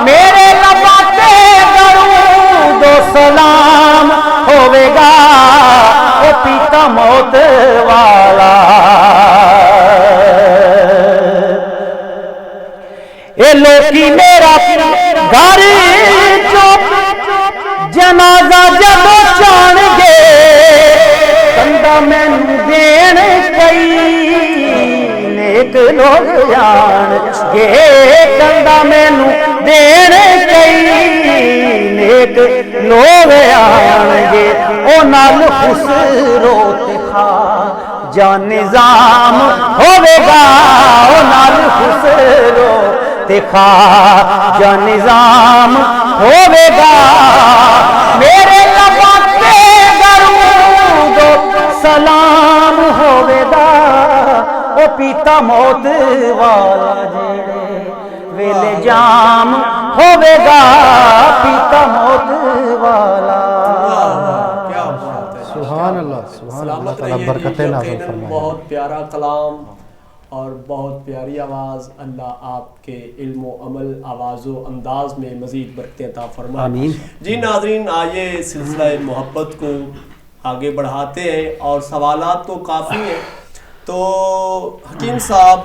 S2: میرے لباں تے درود و سلام ہوے گا او پیتا موت والا اے لوکی میرا گھر جنازہ جدو جان گے کندھا مینوں دین کئی نیک لوگ جان گے کندھا مینوں دین کئی نیک لوگ آن گے او نال خسرو تے خواجہ نظام ہوے گا او نال خسرو خواجہ نظام ہوے گا میرے لباں تے درود سلام ہوے گا او پیتا موت والا جڑے ویلے جام ہوے گا پیتا موت والا
S1: سبحان اللہ
S2: سبحان اللہ تعالی برکتیں نازل فرمائے
S1: بہت پیارا کلام اور بہت پیاری آواز اللہ آپ کے علم و عمل آواز و انداز میں مزید برکتیں عطا فرمائے
S2: آمین
S1: جی ناظرین آئیے سلسلہ محبت کو آگے بڑھاتے ہیں اور سوالات تو کافی ہیں تو حکیم صاحب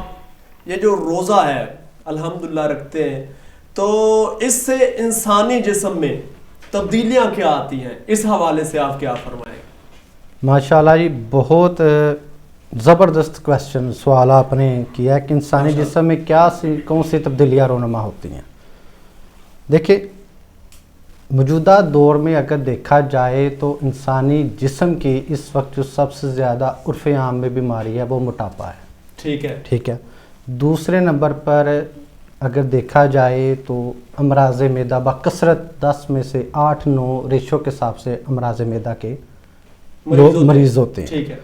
S1: یہ جو روزہ ہے الحمدللہ رکھتے ہیں تو اس سے انسانی جسم میں تبدیلیاں کیا آتی ہیں اس حوالے سے آپ کیا فرمائیں؟
S2: ماشاءاللہ جی بہت زبردست کویسچن سوال آپ نے کیا ہے کہ انسانی جسم میں کون سی تبدیلیاں رونما ہوتی ہیں. دیکھیں موجودہ دور میں اگر دیکھا جائے تو انسانی جسم کی اس وقت جو سب سے زیادہ عرف عام میں بیماری ہے وہ موٹاپا ہے. ٹھیک ہے. دوسرے نمبر پر اگر دیکھا جائے تو امراض معدہ بکثرت 10 میں سے 8-9 ریشو کے حساب سے امراض معدہ کے مریض ہوتے ہیں.
S1: ٹھیک ہے.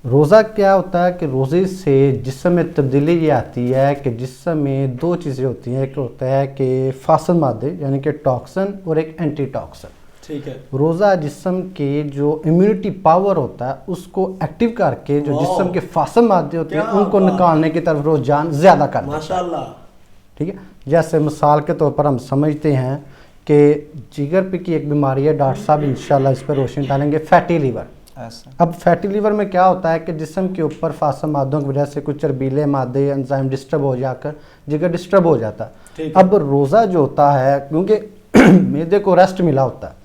S2: روزہ کیا ہوتا ہے کہ روزے سے جسم میں تبدیلی یہ آتی ہے کہ جسم میں 2 چیزیں ہوتی ہیں. ایک ہوتا ہے کہ فاسد مادے یعنی کہ ٹاکسن اور ایک اینٹی ٹاکسن.
S1: ٹھیک ہے.
S2: روزہ جسم کے جو امیونٹی پاور ہوتا ہے اس کو ایکٹیو کر کے جو جسم کے فاسد مادے ہوتے ہیں ان کو نکالنے کی طرف رجحان زیادہ کرتا ہے.
S1: ماشاءاللہ.
S2: ٹھیک ہے. جیسے مثال کے طور پر ہم سمجھتے ہیں کہ جگر پہ کی ایک بیماری ہے, ڈاکٹر صاحب انشاءاللہ اس پہ روشنی ڈالیں گے, فیٹی لیور.
S3: ایسا
S2: اب فیٹی لیور میں کیا ہوتا ہے کہ جسم کے اوپر فاسد مادوں کی وجہ سے کچھ چربیلے مادے انزائم ڈسٹرب ہو جا کر جگر ڈسٹرب ہو جاتا ہے. اب روزہ جو ہوتا ہے کیونکہ معدے کو ریسٹ ملا ہوتا ہے,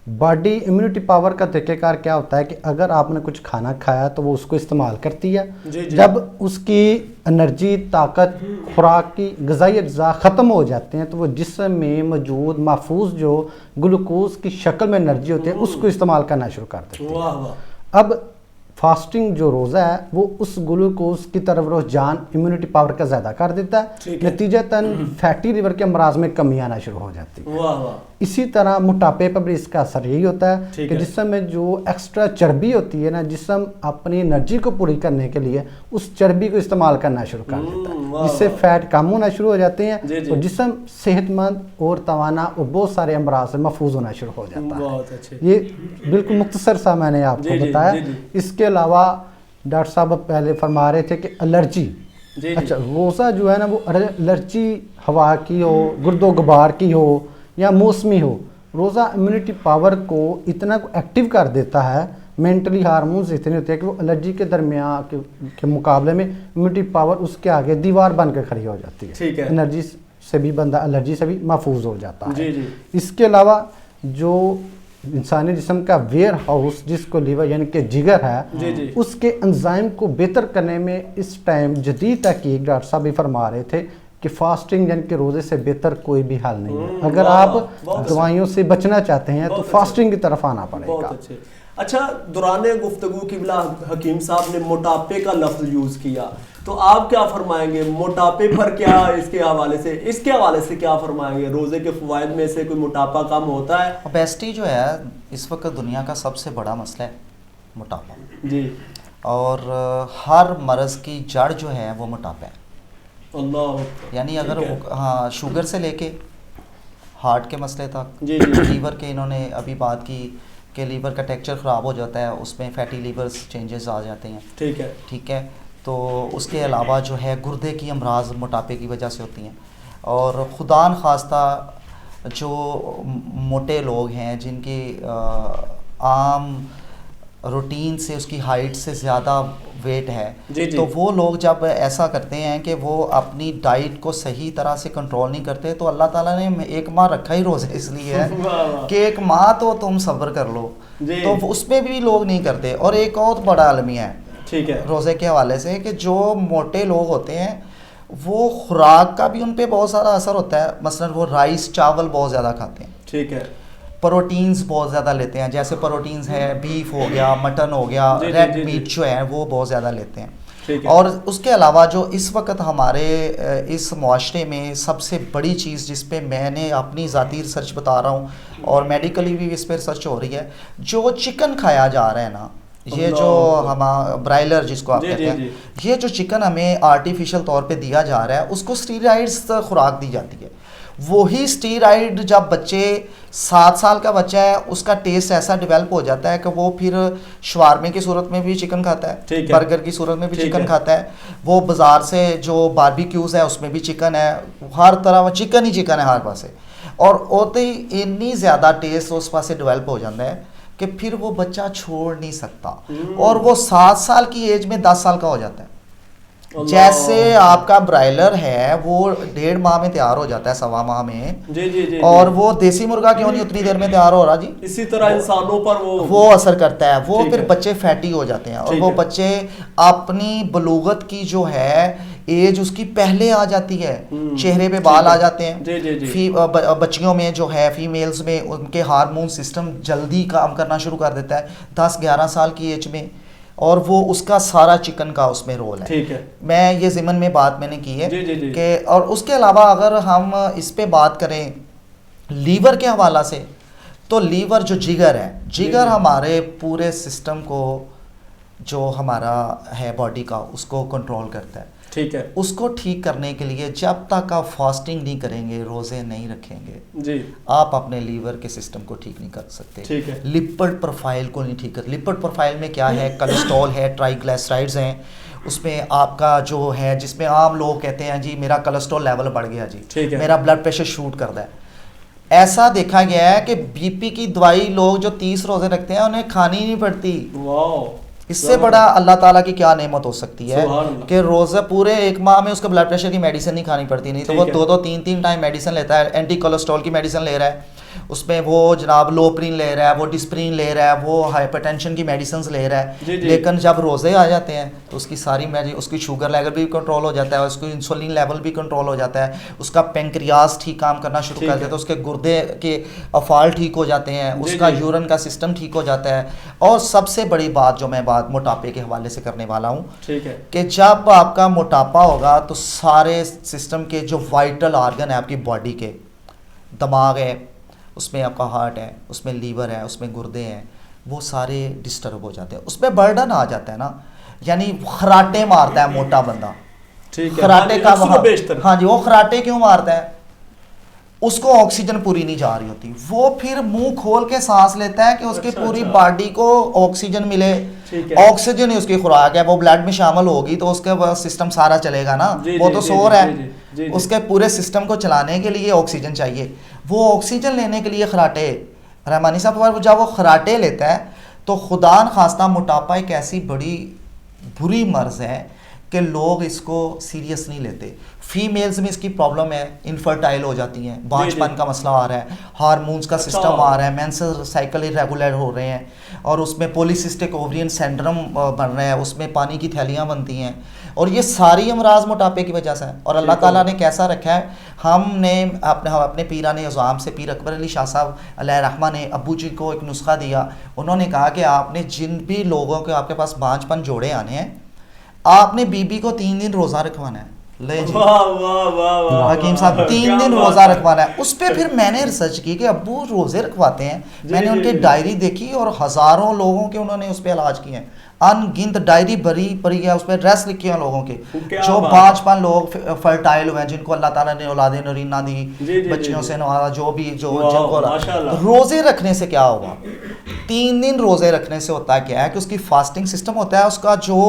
S2: باڈی امیونٹی پاور کا طریقہ کار کیا ہوتا ہے کہ اگر آپ نے کچھ کھانا کھایا تو وہ اس کو استعمال کرتی ہے. جب اس کی انرجی, طاقت, خوراک کی غذائی اجزاء ختم ہو جاتے ہیں تو وہ جسم میں موجود محفوظ جو گلوکوز کی شکل میں انرجی ہوتی ہے اس کو استعمال کرنا شروع کر دیتے ہیں. اب فاسٹنگ جو روزہ ہے وہ اس گلوکوز کی طرف رجحان امیونٹی پاور کا زیادہ کر دیتا ہے, نتیجتاً فیٹی لیور کے امراض میں کمی آنا شروع ہو جاتی ہے. اسی طرح موٹاپے پر بھی اس کا اثر یہی ہوتا ہے کہ جسم میں جو ایکسٹرا چربی ہوتی ہے نا, جسم اپنی انرجی کو پوری کرنے کے لیے اس چربی کو استعمال کرنا شروع کر دیتا ہے, جس سے فیٹ کم ہونا شروع ہو جاتے ہیں اور جسم صحت مند اور توانا اور بہت سارے امراض سے محفوظ ہونا شروع ہو جاتا ہے. یہ بالکل مختصر سا میں نے آپ کو بتایا. اس کے علاوہ ڈاکٹر صاحب پہلے فرما رہے تھے کہ الرجی, اچھا روزہ جو ہے نا وہ الرجی ہوا کی ہو, گرد و غبار کی ہو یا موسمی ہو, روزہ امیونٹی پاور کو اتنا ایکٹیو کر دیتا ہے, مینٹلی ہارمونز اتنے ہوتے ہیں کہ وہ الرجی کے درمیان کے مقابلے میں امیونٹی پاور اس کے آگے دیوار بن کے کھڑی ہو جاتی ہے. انرجی سے بھی بندہ الرجی سے بھی محفوظ ہو جاتا ہے. اس کے علاوہ جو انسانی جسم کا ویئر ہاؤس جس کو لیور یعنی کہ جگر ہے, اس کے انزائم کو بہتر کرنے میں اس ٹائم جدید تحقیق ڈاکٹر صاحب بھی فرما رہے تھے کہ فاسٹنگ یعنی کہ روزے سے بہتر کوئی بھی حل نہیں ہے. اگر آپ دوائیوں سے بچنا چاہتے ہیں تو فاسٹنگ کی طرف آنا پڑے گا.
S1: اچھا, دوران گفتگو قبلہ حکیم صاحب نے موٹاپے کا لفظ یوز کیا, تو آپ کیا فرمائیں گے موٹاپے پر, کیا اس کے حوالے سے کیا فرمائیں گے؟ روزے کے فوائد میں سے کوئی موٹاپا کم ہوتا ہے؟
S3: اوبیسٹی جو ہے اس وقت دنیا کا سب سے بڑا مسئلہ ہے موٹاپا
S1: جی,
S3: اور ہر مرض کی جڑ جو ہے وہ موٹاپا ہے.
S1: اللہ
S3: یعنی اگر ہاں شوگر سے لے کے ہارٹ کے مسئلے تک, لیور کے انہوں نے ابھی بات کی کہ لیور کا ٹیکسچر خراب ہو جاتا ہے, اس میں فیٹی لیورز چینجز آ جاتے ہیں. ٹھیک ہے. تو اس کے علاوہ جو ہے گردے کی امراض موٹاپے کی وجہ سے ہوتی ہیں. اور خدا نخواستہ جو موٹے لوگ ہیں جن کی عام روٹین سے اس کی ہائٹ سے زیادہ ویٹ ہے, تو وہ لوگ جب ایسا کرتے ہیں کہ وہ اپنی ڈائٹ کو صحیح طرح سے کنٹرول نہیں کرتے, تو اللہ تعالیٰ نے ایک ماہ رکھا ہی روزے اس لیے ہے کہ ایک ماہ تو تم صبر کر لو, تو اس میں بھی لوگ نہیں کرتے. اور ایک اور بڑا المیہ ہے روزے کے حوالے سے کہ جو موٹے لوگ ہوتے ہیں وہ خوراک کا بھی ان پہ بہت سارا اثر ہوتا ہے. مثلاً وہ رائس چاول بہت زیادہ کھاتے ہیں,
S1: ٹھیک ہے,
S3: پروٹینز بہت زیادہ لیتے ہیں, جیسے پروٹینز ہے بیف ہو گیا, مٹن ہو گیا, ریڈ میٹ جو ہے وہ بہت زیادہ لیتے ہیں. اور اس کے علاوہ جو اس وقت ہمارے اس معاشرے میں سب سے بڑی چیز جس پہ میں نے اپنی ذاتی ریسرچ بتا رہا ہوں اور میڈیکلی بھی اس پہ ریسرچ ہو رہی ہے, جو چکن کھایا جا رہا ہے نا, یہ جو ہمارا برائلر جس کو آپ کہتے ہیں, یہ جو چکن ہمیں آرٹیفیشل طور پہ دیا جا رہا ہے اس کو اسٹیرائڈز خوراک دی جاتی ہے. وہی اسٹیرائڈ جب بچے 7 سال کا بچہ ہے اس کا ٹیسٹ ایسا ڈیولپ ہو جاتا ہے کہ وہ پھر شوارمے کی صورت میں بھی چکن کھاتا ہے, برگر کی صورت میں بھی چکن کھاتا ہے, وہ بازار سے جو باربیکیوز ہے اس میں بھی چکن ہے, ہر طرح چکن ہی چکن ہے ہر پاسے. اور ہوتے ہی اتنی زیادہ ٹیسٹ اس پاسے ڈیولپ ہو جاتا ہے کہ پھر وہ بچہ چھوڑ نہیں سکتا, اور وہ 7 سال کی ایج میں 10 سال کا ہو جاتا ہے. جیسے آپ کا برائلر ہے وہ 1.5 ماہ میں تیار ہو جاتا ہے, 1.25 ماہ میں, اور وہ دیسی مرغا کیوں نہیں اتنی دیر میں تیار ہو رہا جی,
S1: اسی طرح انسانوں پر
S3: وہ اثر کرتا ہے. وہ پھر بچے فیٹی ہو جاتے ہیں, اور وہ بچے اپنی بلوغت کی جو ہے ایج اس کی پہلے آ جاتی ہے, چہرے پہ بال آ جاتے ہیں. بچیوں میں جو ہے فیمیلز میں ان کے ہارمون سسٹم جلدی کام کرنا شروع کر دیتا ہے 10-11 سال کی ایج میں, اور وہ اس کا سارا چکن کا اس میں رول ہے. میں یہ ضمن میں بات میں نے کی ہے کہ, اور اس کے علاوہ اگر ہم اس پہ بات کریں لیور کے حوالہ سے, تو لیور جو جگر ہے, جگر ہمارے پورے سسٹم کو جو ہمارا ہے باڈی کا اس کو کنٹرول کرتا ہے.
S1: ٹھیک ہے,
S3: اس کو ٹھیک کرنے کے لیے جب تک آپ فاسٹنگ نہیں کریں گے, روزے نہیں رکھیں گے,
S1: جی
S3: آپ اپنے لیور کے سسٹم کو ٹھیک نہیں کر سکتے.
S1: ٹھیک ہے,
S3: لپڈ پروفائل کو نہیں ٹھیک کر. لپڈ پروفائل میں کیا ہے, کولیسٹرول ہے, ٹرائیگلائسرائڈز ہیں, اس میں آپ کا جو ہے جس میں عام لوگ کہتے ہیں جی میرا کولیسٹرول لیول بڑھ گیا جی, میرا بلڈ پریشر شوٹ کرتا ہے. ایسا دیکھا گیا ہے کہ بی پی کی دوائی لوگ جو 30 روزے رکھتے ہیں انہیں کھانی نہیں پڑتی. اس سے بڑا اللہ تعالیٰ کی کیا نعمت ہو سکتی ہے کہ روزہ پورے ایک ماہ میں اس کو بلڈ پریشر کی میڈیسن نہیں کھانی پڑتی. نہیں تو وہ 2-2 3-3 ٹائم میڈیسن لیتا ہے, اینٹی کولیسٹرول کی میڈیسن لے رہا ہے, اس میں وہ جناب لوپرین لے رہا ہے, وہ ڈسپرین لے رہا ہے, وہ ہائپر ٹینشن کی میڈیسنز لے رہا ہے. لیکن جب روزے آ جاتے ہیں تو اس کی ساری اس کی شوگر لیول بھی کنٹرول ہو جاتا ہے, اس کی انسولین لیول بھی کنٹرول ہو جاتا ہے, اس کا پینکریاس ٹھیک کام کرنا شروع کر دیتا ہے, اس کے گردے کے افعال ٹھیک ہو جاتے ہیں, اس کا یورین کا سسٹم ٹھیک ہو جاتا ہے. اور سب سے بڑی بات جو میں بات موٹاپے کے حوالے سے کرنے والا ہوں کہ جب آپ کا موٹاپا ہوگا تو سارے سسٹم کے جو وائٹل آرگن ہیں آپ کی باڈی کے, دماغ ہے, اس میں آپ کا ہارٹ ہے, اس میں لیور ہے, اس میں گردے ہیں, وہ سارے ڈسٹرب ہو جاتے ہیں. اس میں برڈن آ جاتا ہے نا, یعنی خراٹے مارتا ہے موٹا بندہ. خراٹے کا ہاں جی, وہ خراٹے کیوں مارتا ہے؟ اس کو آکسیجن پوری نہیں جا رہی ہوتی, وہ پھر منہ کھول کے سانس لیتا ہے کہ اس کی پوری باڈی کو آکسیجن ملے. آکسیجن ہی اس کی خوراک ہے, وہ بلڈ میں شامل ہوگی تو اس کا سسٹم سارا چلے گا نا. وہ تو سو رہا ہے, اس کے پورے سسٹم کو چلانے کے لیے آکسیجن چاہیے. وہ آکسیجن لینے کے لیے خراٹے, رحمانی صاحب جب وہ خراٹے لیتا ہے تو خدا نخواستہ موٹاپا ایک ایسی بڑی بری مرض ہے کہ لوگ اس کو سیریس نہیں لیتے. فیمیلز میں اس کی پرابلم ہے, انفرٹائل ہو جاتی ہیں, بانجھ پن کا مسئلہ آ رہا ہے, ہارمونز کا سسٹم آ رہا ہے, مینسٹرل سائیکل ریگولر ہو رہے ہیں, اور اس میں پولیسسٹک اوورین سینڈرم بن رہا ہے, اس میں پانی کی تھیلیاں بنتی ہیں, اور یہ ساری امراض موٹاپے کی وجہ سے ہیں. اور اللہ تعالیٰ نے کیسا رکھا ہے, ہم نے اپنے پیران عظام سے پیر اکبر علی شاہ صاحب علیہ رحمہ نے ابو جی کو ایک نسخہ دیا. انہوں نے کہا کہ آپ نے جن بھی لوگوں کے آپ کے پاس بانجھ پن جوڑے آنے ہیں, آپ نے بی بی کو 3 دن روزہ رکھوانا ہے. لے جی حکیم صاحب 3 دن روزہ رکھوانا ہے. اس پہ پھر میں نے ریسرچ کی کہ ابو روزے رکھواتے ہیں, میں نے ان کی ڈائری دیکھی اور ہزاروں لوگوں کے انہوں نے اس پہ علاج کیے ہیں. ان گنت ڈائری بھری پڑی ہے, اس پہ ایڈریس لکھے ہیں لوگوں کے, جو 5 لوگ فرٹائل ہوئے ہیں, جن کو اللہ تعالیٰ نے اولاد نرینہ دی, بچیوں سے نوازا, جو بھی جو جن کو روزے رکھنے سے کیا ہوگا. 3 دن روزے رکھنے سے ہوتا ہے کیا ہے کہ اس کی فاسٹنگ سسٹم ہوتا ہے, اس کا جو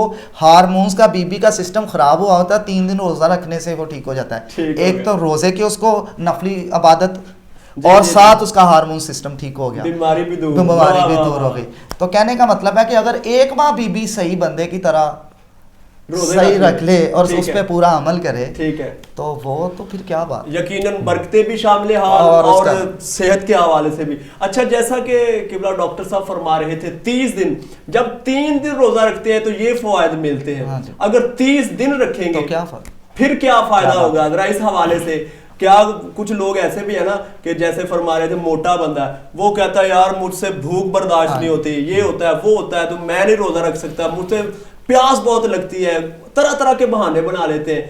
S3: ہارمونز کا بی کا سسٹم خراب ہوا ہوتا ہے, 3 دن روزہ رکھنے سے وہ ٹھیک ہو جاتا ہے. ایک تو روزے کی اس کو نفلی عبادت, اور ساتھ اس کا ہارمون سسٹم ٹھیک ہو گیا, بیماری بھی دور ہو گئی. تو کہنے کا مطلب ہے کہ اگر ایک ماہ بی بی صحیح بندے کی طرح صحیح رکھ لے اور اس پہ پورا عمل کرے, ٹھیک ہے, تو وہ تو پھر کیا بات,
S1: یقیناً برکتیں بھی شامل حال اور صحت کے حوالے سے بھی. اچھا, جیسا کہ قبلہ ڈاکٹر صاحب فرما رہے تھے 30 دن, جب 3 دن روزہ رکھتے ہیں تو یہ فوائد ملتے ہیں, اگر 30 دن رکھیں گے
S3: تو کیا فرق,
S1: پھر کیا فائدہ ہوگا. ذرا اس حوالے سے کیا کچھ لوگ ایسے بھی ہیں نا کہ جیسے فرما رہے تھے موٹا بندہ ہے, وہ کہتا ہے یار مجھ سے بھوک برداشت نہیں ہوتی, یہ ہوتا ہے وہ ہوتا ہے, تو میں نہیں روزہ رکھ سکتا, مجھ سے پیاس بہت لگتی ہے, طرح طرح کے بہانے بنا لیتے ہیں.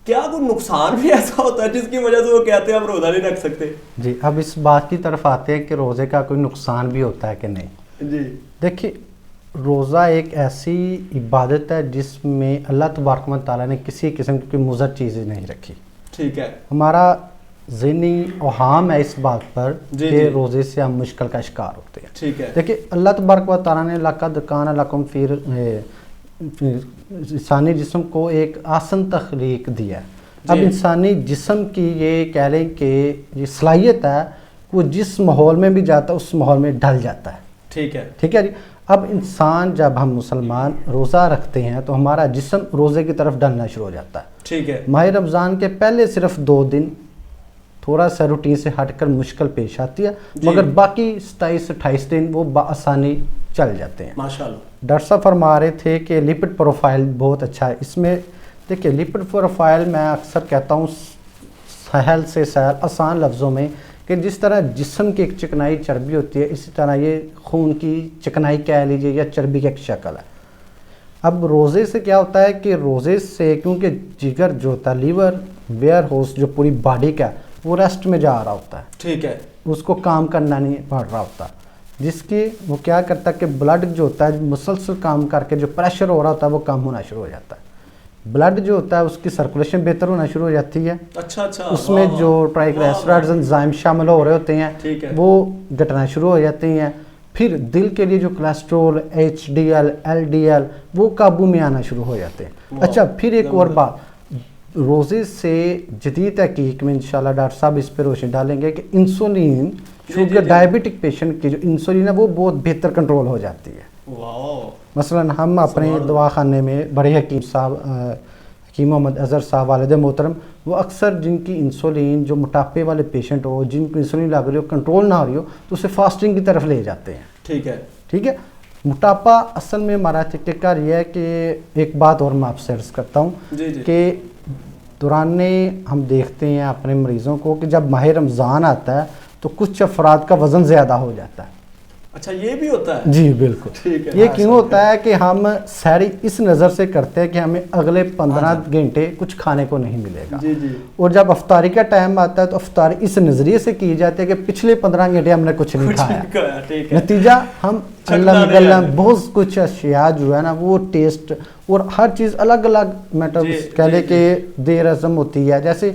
S1: کیا کوئی نقصان بھی ایسا ہوتا ہے جس کی وجہ سے وہ کہتے ہیں ہم روزہ نہیں رکھ سکتے؟
S2: جی, اب اس بات کی طرف آتے ہیں کہ روزے کا کوئی نقصان بھی ہوتا ہے کہ نہیں.
S1: جی
S2: دیکھیے, روزہ ایک ایسی عبادت ہے جس میں اللہ تبارک و تعالیٰ نے کسی قسم کی مضر چیزیں نہیں رکھی.
S1: ٹھیک ہے,
S2: ہمارا ذہنی اوہام ہے اس بات پر کہ روزے سے ہم مشکل کا شکار ہوتے ہیں.
S1: ٹھیک ہے,
S2: دیکھیے اللہ تبارک و تعالیٰ نے لقد کان لکم فی انسانی جسم کو ایک آسن تخلیق دیا ہے. اب انسانی جسم کی یہ کہہ لیں کہ یہ صلاحیت ہے, وہ جس ماحول میں بھی جاتا ہے اس ماحول میں ڈھل جاتا ہے.
S1: ٹھیک ہے,
S2: ٹھیک ہے جی. اب انسان جب ہم مسلمان روزہ رکھتے ہیں تو ہمارا جسم روزے کی طرف ڈلنا شروع ہو جاتا ہے.
S1: ٹھیک ہے,
S2: ماہ رمضان کے پہلے صرف 2 دن تھوڑا سا روٹین سے ہٹ کر مشکل پیش آتی ہے, مگر باقی 27-28 دن وہ بآسانی چل جاتے ہیں.
S1: ماشاءاللہ.
S2: ڈاکٹر صاحب فرما رہے تھے کہ لپڈ پروفائل بہت اچھا ہے. اس میں دیکھیے لپڈ پروفائل میں اکثر کہتا ہوں سہل سے سہل آسان لفظوں میں کہ جس طرح جسم کی ایک چکنائی چربی ہوتی ہے, اسی طرح یہ خون کی چکنائی کہہ لیجیے یا چربی کی ایک شکل ہے. اب روزے سے کیا ہوتا ہے کہ روزے سے کیونکہ جگر جو ہوتا ہے لیور ویئر ہاؤس جو پوری باڈی کا وہ ریسٹ میں جا رہا ہوتا ہے.
S1: ٹھیک ہے,
S2: اس کو کام کرنا نہیں پڑ رہا ہوتا, جس کی وہ کیا کرتا ہے کہ بلڈ جو ہوتا ہے مسلسل کام کر کے جو پریشر ہو رہا ہوتا ہے وہ کم ہونا شروع ہو جاتا ہے. بلڈ جو ہوتا ہے اس کی سرکولیشن بہتر ہونا شروع ہو جاتی ہے.
S1: اچھا اچھا,
S2: اس میں جو ٹرائیگلیسرائڈز انزائم شامل ہو رہے ہوتے ہیں وہ گھٹنا شروع ہو جاتی ہیں. پھر دل کے لیے جو کولیسٹرول HDL LDL وہ قابو میں آنا شروع ہو جاتے ہیں. اچھا, پھر ایک اور بات, روزے سے جدید تحقیق میں انشاءاللہ ڈاکٹر صاحب اس پہ روشنی ڈالیں گے کہ انسولین شوگر ڈائبٹک پیشنٹ کی جو انسولین ہے وہ بہت بہتر کنٹرول ہو جاتی ہے. مثلا ہم اپنے دواخانے میں بڑے حکیم صاحب حکیم محمد اظہر صاحب والد محترم وہ اکثر جن کی انسولین جو موٹاپے والے پیشنٹ ہو جن کو انسولین لگ رہی ہو کنٹرول نہ ہو رہی ہو تو اسے فاسٹنگ کی طرف لے جاتے ہیں. ٹھیک ہے. موٹاپا اصل میں ہمارا ٹکر یہ ہے کہ ایک بات اور میں آپ سے عرض کرتا ہوں کہ دوران ہم دیکھتے ہیں اپنے مریضوں کو کہ جب ماہ رمضان آتا ہے تو کچھ افراد کا وزن زیادہ ہو جاتا ہے.
S1: اچھا یہ بھی ہوتا ہے؟
S2: جی بالکل. یہ کیوں ہوتا ہے کہ ہم سحری اس نظر سے کرتے ہیں کہ ہمیں اگلے 15 گھنٹے کچھ کھانے کو نہیں ملے گا, اور جب افطاری کا ٹائم آتا ہے تو افطاری اس نظریے سے کی جاتی ہے کہ پچھلے 15 گھنٹے ہم نے کچھ نہیں کھایا. نتیجہ ہم اللہ بہت کچھ اشیاء جو ہے نا وہ ٹیسٹ اور ہر چیز الگ الگ کہہ لے کہ دیر ہضم ہوتی ہے. جیسے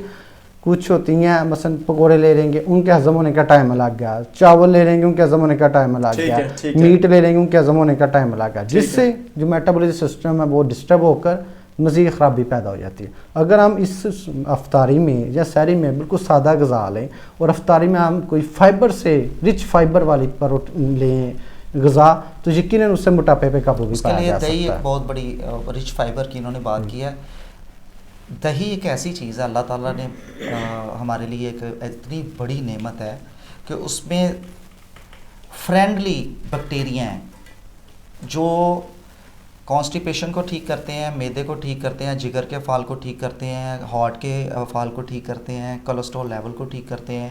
S2: کچھ ہوتی ہیں مثلا پکوڑے لے لیں گے ان کے ہضم ہونے کا ٹائم الگ گیا, چاول لے لیں گے ان کے ہضم ہونے کا ٹائم الگ گیا, میٹ لے لیں گے ان کے ہضم ہونے کا ٹائم الگ گیا, جس سے جو میٹابولزم سسٹم ہے وہ ڈسٹرب ہو کر مزید خرابی پیدا ہو جاتی ہے. اگر ہم اس افطاری میں یا سحری میں بالکل سادہ غذا لیں اور افطاری میں ہم کوئی فائبر سے رچ فائبر والی لیں غذا تو یقیناً اس سے موٹاپے پہ قابو بھی پایا جا سکتا ہے.
S3: دہی ایک بہت بڑی رچ فائبر کی انہوں نے بات کی ہے. دہی ایک ایسی چیز ہے اللہ تعالیٰ نے ہمارے لیے ایک اتنی بڑی نعمت ہے کہ اس میں فرینڈلی بیکٹیریا ہیں جو کانسٹیپیشن کو ٹھیک کرتے ہیں, معدے کو ٹھیک کرتے ہیں, جگر کے افعال کو ٹھیک کرتے ہیں, ہارٹ کے افعال کو ٹھیک کرتے ہیں, کولیسٹرول لیول کو ٹھیک کرتے ہیں,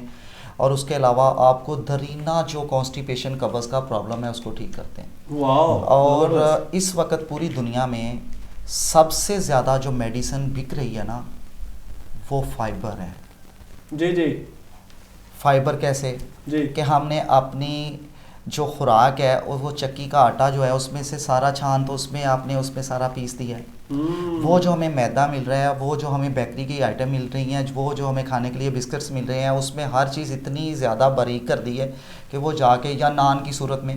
S3: اور اس کے علاوہ آپ کو درینہ جو کانسٹیپیشن قبض کا پرابلم ہے اس کو ٹھیک کرتے ہیں. اور اس وقت پوری دنیا میں سب سے زیادہ جو میڈیسن بک رہی ہے نا وہ فائبر ہے.
S1: جی
S3: فائبر کیسے کہ ہم نے اپنی جو خوراک ہے وہ چکی کا آٹا جو ہے اس میں سے سارا چھان تو اس میں آپ نے اس میں سارا پیس دیا ہے. وہ جو ہمیں میدا مل رہا ہے, وہ جو ہمیں بیکری کی آئٹم مل رہی ہیں, وہ جو ہمیں کھانے کے لیے بسکٹس مل رہے ہیں, اس میں ہر چیز اتنی زیادہ باریک کر دی ہے کہ وہ جا کے یا نان کی صورت میں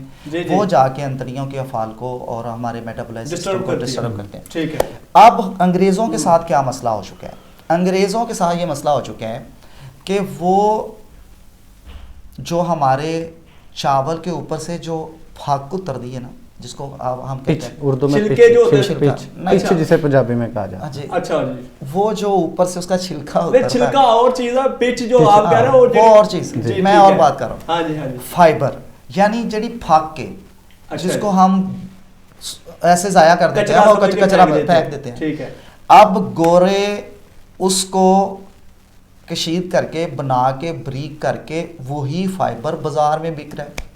S3: وہ جا کے انتڑیوں کے افعال کو اور ہمارے میٹابولائزم سسٹم کو ڈسٹرب کرتے ہیں.
S1: ٹھیک ہے.
S3: اب انگریزوں کے ساتھ کیا مسئلہ ہو چکا ہے؟ انگریزوں کے ساتھ یہ مسئلہ ہو چکا ہے کہ وہ جو ہمارے چاول کے اوپر سے جو پھاگ کو اتر دی ہے نا جس کو ہم کہتے ہیں
S2: اردو میں پچ جسے پنجابی میں کہا جاتا ہے.
S1: اچھا
S3: وہ جو اوپر سے اس کا چھلکا ہوتا ہے,
S1: چھلکا اور چیز ہے, پچ جو آپ کہہ رہے ہیں
S3: وہ اور چیز. میں اور بات کر رہا ہوں فائبر یعنی جڑی پھاگ کے جس کو ہم ایسے ضائع کر دیتے ہیں اور کچرا پھینک دیتے ہیں.
S1: ٹھیک ہے.
S3: اب گورے اس کو کشید کر کے بنا کے بریک کر کے وہی فائبر بازار میں بک رہا ہے,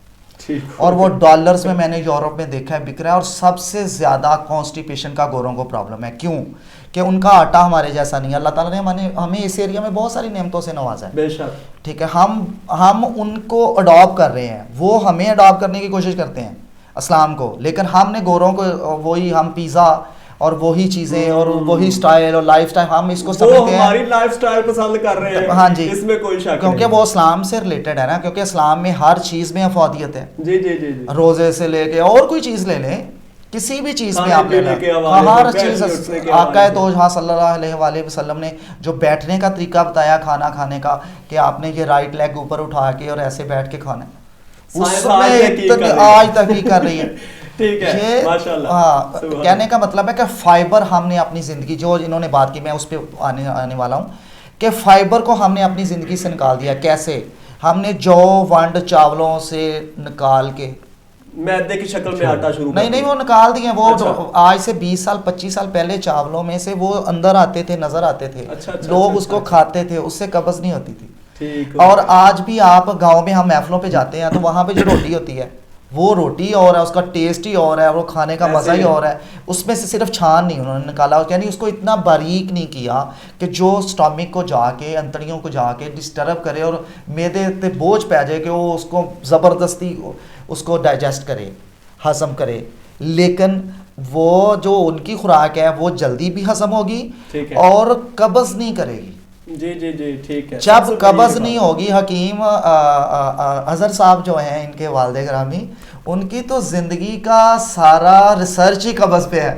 S3: اور وہ ڈالرز میں نے یورپ میں دیکھا ہے بک رہا ہے. اور سب سے زیادہ کانسٹیپیشن کا گوروں کو پرابلم ہے. کیوں کہ ان کا آٹا ہمارے جیسا نہیں ہے. اللہ تعالیٰ نے ہمیں اس ایریا میں بہت ساری نعمتوں سے نوازا ہے.
S1: بے شک.
S3: ٹھیک ہے. ہم ان کو اڈاپٹ کر رہے ہیں, وہ ہمیں اڈاپٹ کرنے کی کوشش کرتے ہیں اسلام کو, لیکن ہم نے گوروں کو وہی ہم پیزا اور وہی چیزیں اور وہی سٹائل اور لائف سٹائل ہم اس کو سمجھتے ہیں,
S1: ہماری لائف سٹائل پسند کر رہے ہیں.
S3: ہاں جی,
S1: اس میں کوئی شک نہیں,
S3: کیونکہ وہ اسلام سے ریلیٹڈ ہے نا, کیونکہ اسلام میں ہر چیز میں افادیت ہے.
S1: جی جی جی.
S3: روزے سے لے کے اور کوئی چیز لے لیں, کسی بھی چیز میں آپ لے لیں, ہر چیز. آقا توجہ صلی اللہ علیہ وآلہ وسلم نے جو بیٹھنے کا طریقہ بتایا کھانا کھانے کا کہ آپ نے یہ رائٹ لیگ اوپر اٹھا کے اور ایسے بیٹھ کے کھانا ہے, اس میں آج تحقیق کر رہی ہے. یہ کہنے کا مطلب ہے کہ فائبر ہم نے اپنی زندگی جو انہوں نے بات کی میں اس پہ آنے والا ہوں کہ فائبر کو ہم نے اپنی زندگی سے نکال دیا. کیسے؟ ہم نے جو ونڈ چاولوں سے نکال کے
S1: میدے کی شکل میں آٹا شروع
S3: نہیں وہ نکال دیے. وہ آج سے 20 سال 25 سال پہلے چاولوں میں سے وہ اندر آتے تھے, نظر آتے تھے, لوگ اس کو کھاتے تھے, اس سے قبض نہیں ہوتی تھی. اور آج بھی آپ گاؤں میں ہم محفلوں پہ جاتے ہیں تو وہاں پہ جو روٹی ہوتی ہے وہ روٹی اور ہے, اس کا ٹیسٹ ہی اور ہے, اور وہ کھانے کا مزہ ہی اور ہے. اس میں سے صرف چھان نہیں انہوں نے نکالا, یعنی اس کو اتنا باریک نہیں کیا کہ جو سٹامک کو جا کے انتڑیوں کو جا کے ڈسٹرب کرے اور میدے تے بوجھ پہ جائے کہ وہ اس کو زبردستی اس کو ڈائجسٹ کرے, ہضم کرے. لیکن وہ جو ان کی خوراک ہے وہ جلدی بھی ہضم ہوگی اور قبض نہیں کرے گی.
S1: جی جی جی ٹھیک ہے.
S3: جب قبض نہیں ہوگی, حکیم اظہر صاحب جو ہیں ان کے والد گرامی, ان کی تو زندگی کا سارا ریسرچ ہی قبض پہ ہے.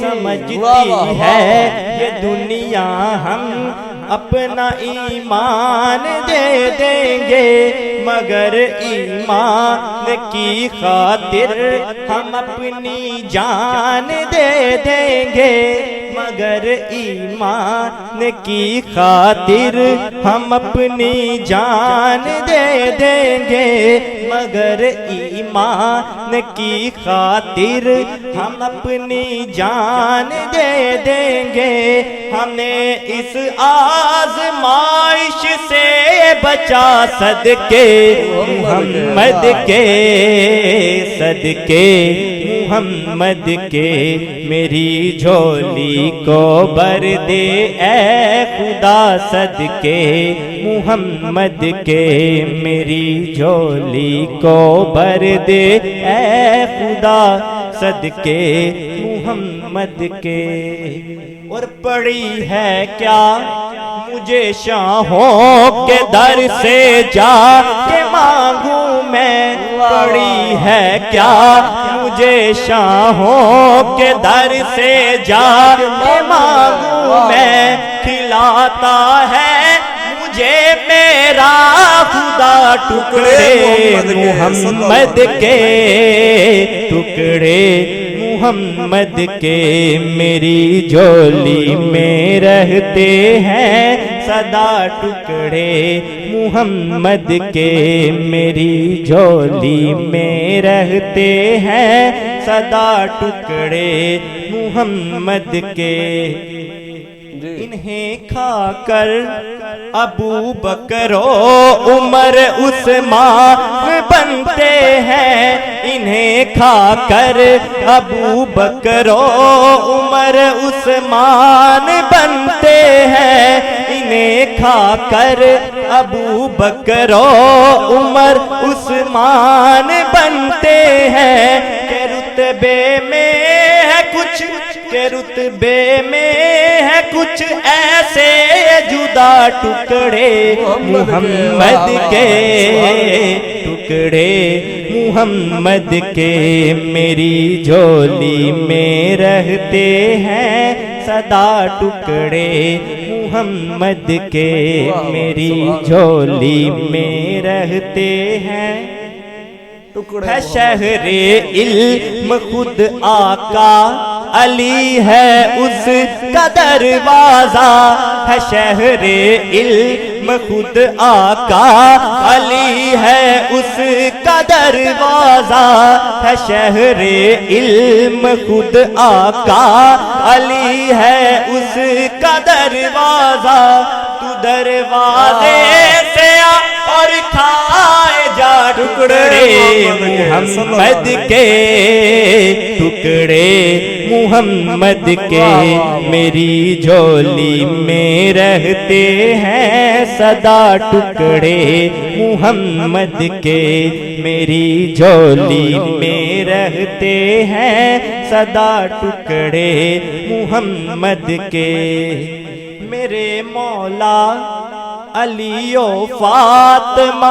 S6: سمجھتی ہے یہ دنیا ہم اپنا ایمان دے دیں گے، مگر ایمان کی خاطر ہم اپنی جان دے دیں گے، مگر ایمان کی خاطر ہم اپنی جان دے دیں گے، مگر ایمان کی خاطر ہم اپنی جان دے دیں گے، ہمیں اس آزمائش سے بچا صدقے محمد کے، صدقے محمد کے، میری جھولی کو بھر دے اے خدا صدقے محمد کے، میری جھولی کو بھر دے اے خدا صدقے محمد کے۔ اور پڑی ہے کیا مجھے شاہوں کے در سے جا کے مانگوں میں، پڑی ہے کیا مجھے شاہوں کے در سے جا کے مانگوں میں، کھلاتا ہے مجھے میرا خدا ٹکڑے محمد کے، ٹکڑے محمد کے، میری جھولی میں رہتے ہیں سدا ٹکڑے محمد کے، میری جھولی میں رہتے ہیں سدا ٹکڑے محمد کے۔ انہیں کھا کر ابو بکر و عمر عثمان بنتے ہیں، انہیں کھا کر ابو بکر و عمر عثمان بنتے ہیں، انہیں کھا کر ابو بکر و عمر عثمان بنتے ہیں، کہ رتبے میں ہے کچھ، کہ رتبے میں ہے کچھ ایسے جدا ٹکڑے محمد کے، ٹکڑے محمد کے، میری جھولی میں رہتے ہیں سدا ٹکڑے محمد کے، میری جھولی میں رہتے ہیں۔ ہے شہر علم خود آقا علی ہے اس کا دروازہ، ہے شہر علم خود آقا علی ہے اس کا دروازہ، ہے شہر علم خود آقا علی ہے اس کا دروازہ، تو دروازے سے آ اور کھائے جا ٹکڑے محمد کے، ٹکڑے محمد کے، میری جھولی میں رہتے ہیں سدا ٹکڑے محمد کے، میری جھولی میں رہتے ہیں سدا ٹکڑے محمد کے۔ میرے مولا علی و فاطمہ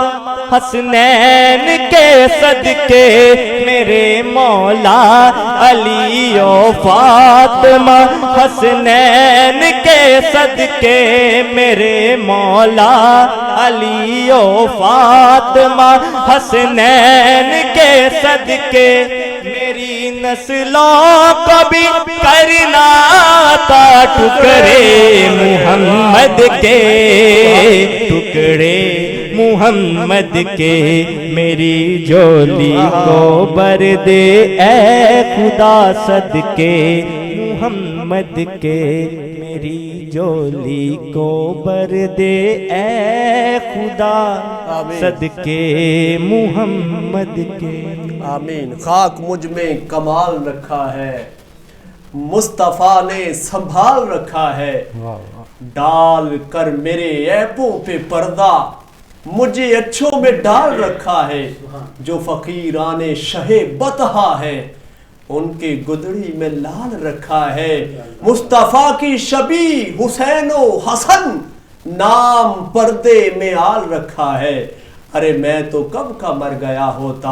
S6: حسنین کے صدقے، میرے مولا علی و فاطمہ حسنین کے صدقے، میرے مولا علی و فاطمہ حسنین کے صدقے، میری نسلوں کو بھی کرنا تھا ٹکڑے محمد کے، ٹکڑے محمد کے، میری جھولی کو بھر دے اے خدا صدقے محمد کے، میری جھولی کو بھر دے اے خدا صدقے محمد کے۔
S1: آمین۔ خاک مجھ میں کمال رکھا ہے، مصطفیٰ نے سنبھال رکھا ہے، ڈال کر میرے عیبوں پہ پردہ مجھے اچھوں میں ڈال رکھا ہے، جو فقیران شہ بطحا ہے ان کے گدڑی میں لال رکھا ہے، مصطفیٰ کی شبیہ حسین و حسن نام پردے میں آل رکھا ہے، ارے میں تو کب کا مر گیا ہوتا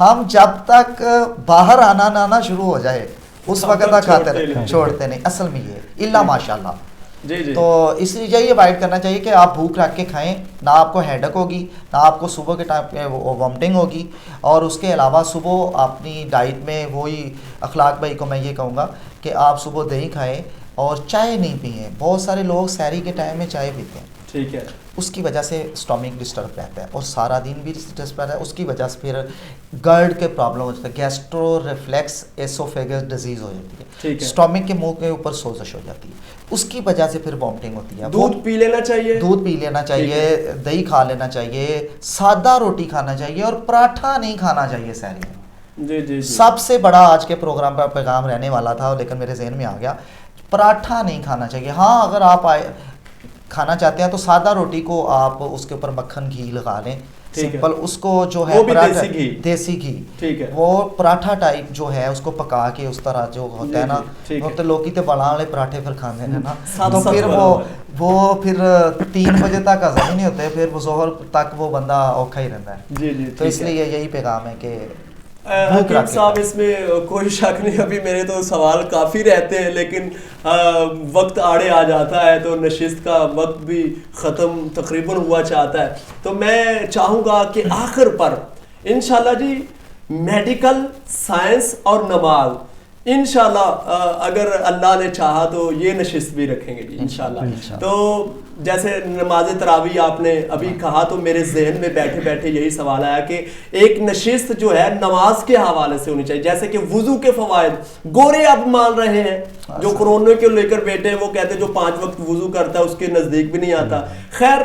S3: ہم جب تک باہر آنا شروع ہو جائے اس وقت تک کھاتے رہتے، چھوڑتے نہیں، اصل میں یہ الا ماشاء اللہ. تو اس لیے یہی اوائڈ کرنا چاہیے کہ آپ بھوک رکھ کے کھائیں، نہ آپ کو ہیڈک ہوگی، نہ آپ کو صبح کے ٹائم پہ وامٹنگ ہوگی. اور اس کے علاوہ صبح اپنی ڈائٹ میں وہی اخلاق بھائی کو میں یہ کہوں گا کہ آپ صبح دہی کھائیں اور چائے نہیں پئیں. بہت سارے لوگ سحری کے ٹائم میں چائے پیتے ہیں،
S1: ٹھیک ہے،
S3: اس کی وجہ سے اسٹامک ڈسٹرب رہتا ہے اور سارا دن بھی ڈسٹرب رہتا ہے. اس کی وجہ سے پھر گرڈ کے پرابلم ہو جاتا ہے، گیسٹرو ریفلیکس ایسوفیگس ڈیزیز ہو جاتی ہے، اسٹامک کے منہ کے اوپر سوزش ہو جاتی ہے، اس کی وجہ سے پھر وامٹنگ ہوتی ہے.
S1: دودھ پی لینا چاہیے،
S3: دودھ پی لینا چاہیے، دہی کھا لینا چاہیے، سادہ روٹی کھانا چاہیے اور پراٹھا نہیں کھانا چاہیے سحری میں.
S1: جی.
S3: سب سے بڑا آج کے پروگرام کا پیغام رہنے والا تھا لیکن میرے ذہن میں آ گیا، پراٹھا نہیں کھانا چاہیے. ہاں اگر آپ کھانا چاہتے ہیں تو سادہ روٹی کو آپ اس کے اوپر مکھن گھی لگا لیں، سمپل اس کو جو ہے دیسی گھی، ٹھیک ہے، وہ پراٹھا ٹائپ جو ہے اس کو پکا کے اس طرح جو ہوتا ہے نا، وہ تو لوکی تے بڑا والے پراٹھے پھر کھاتے ہیں نا، تو پھر وہ پھر 3 بجے تک ہضم ہی نہیں ہوتے، پھر وہ ظہر تک وہ بندہ اوکھا ہی رہتا ہے. تو اس لیے یہی پیغام ہے کہ
S1: حکیم صاحب اس میں کوئی شک نہیں. ابھی میرے تو سوال کافی رہتے ہیں لیکن وقت آڑے آ جاتا ہے تو نشست کا وقت بھی ختم تقریباً ہوا چاہتا ہے. تو میں چاہوں گا کہ آخر پر انشاءاللہ جی میڈیکل، سائنس اور نماز انشاءاللہ اگر اللہ نے چاہا تو یہ نشست بھی رکھیں گے جی انشاءاللہ. تو جیسے نماز تراویح آپ نے ابھی کہا تو میرے ذہن میں بیٹھے بیٹھے یہی سوال آیا کہ ایک نشست جو ہے نماز کے حوالے سے ہونی چاہیے. جیسے کہ وضو کے فوائد گورے اب مان رہے ہیں، جو کورونا کے لے کر بیٹھے ہیں وہ کہتے ہیں جو 5 وقت وضو کرتا ہے اس کے نزدیک بھی نہیں آتا. خیر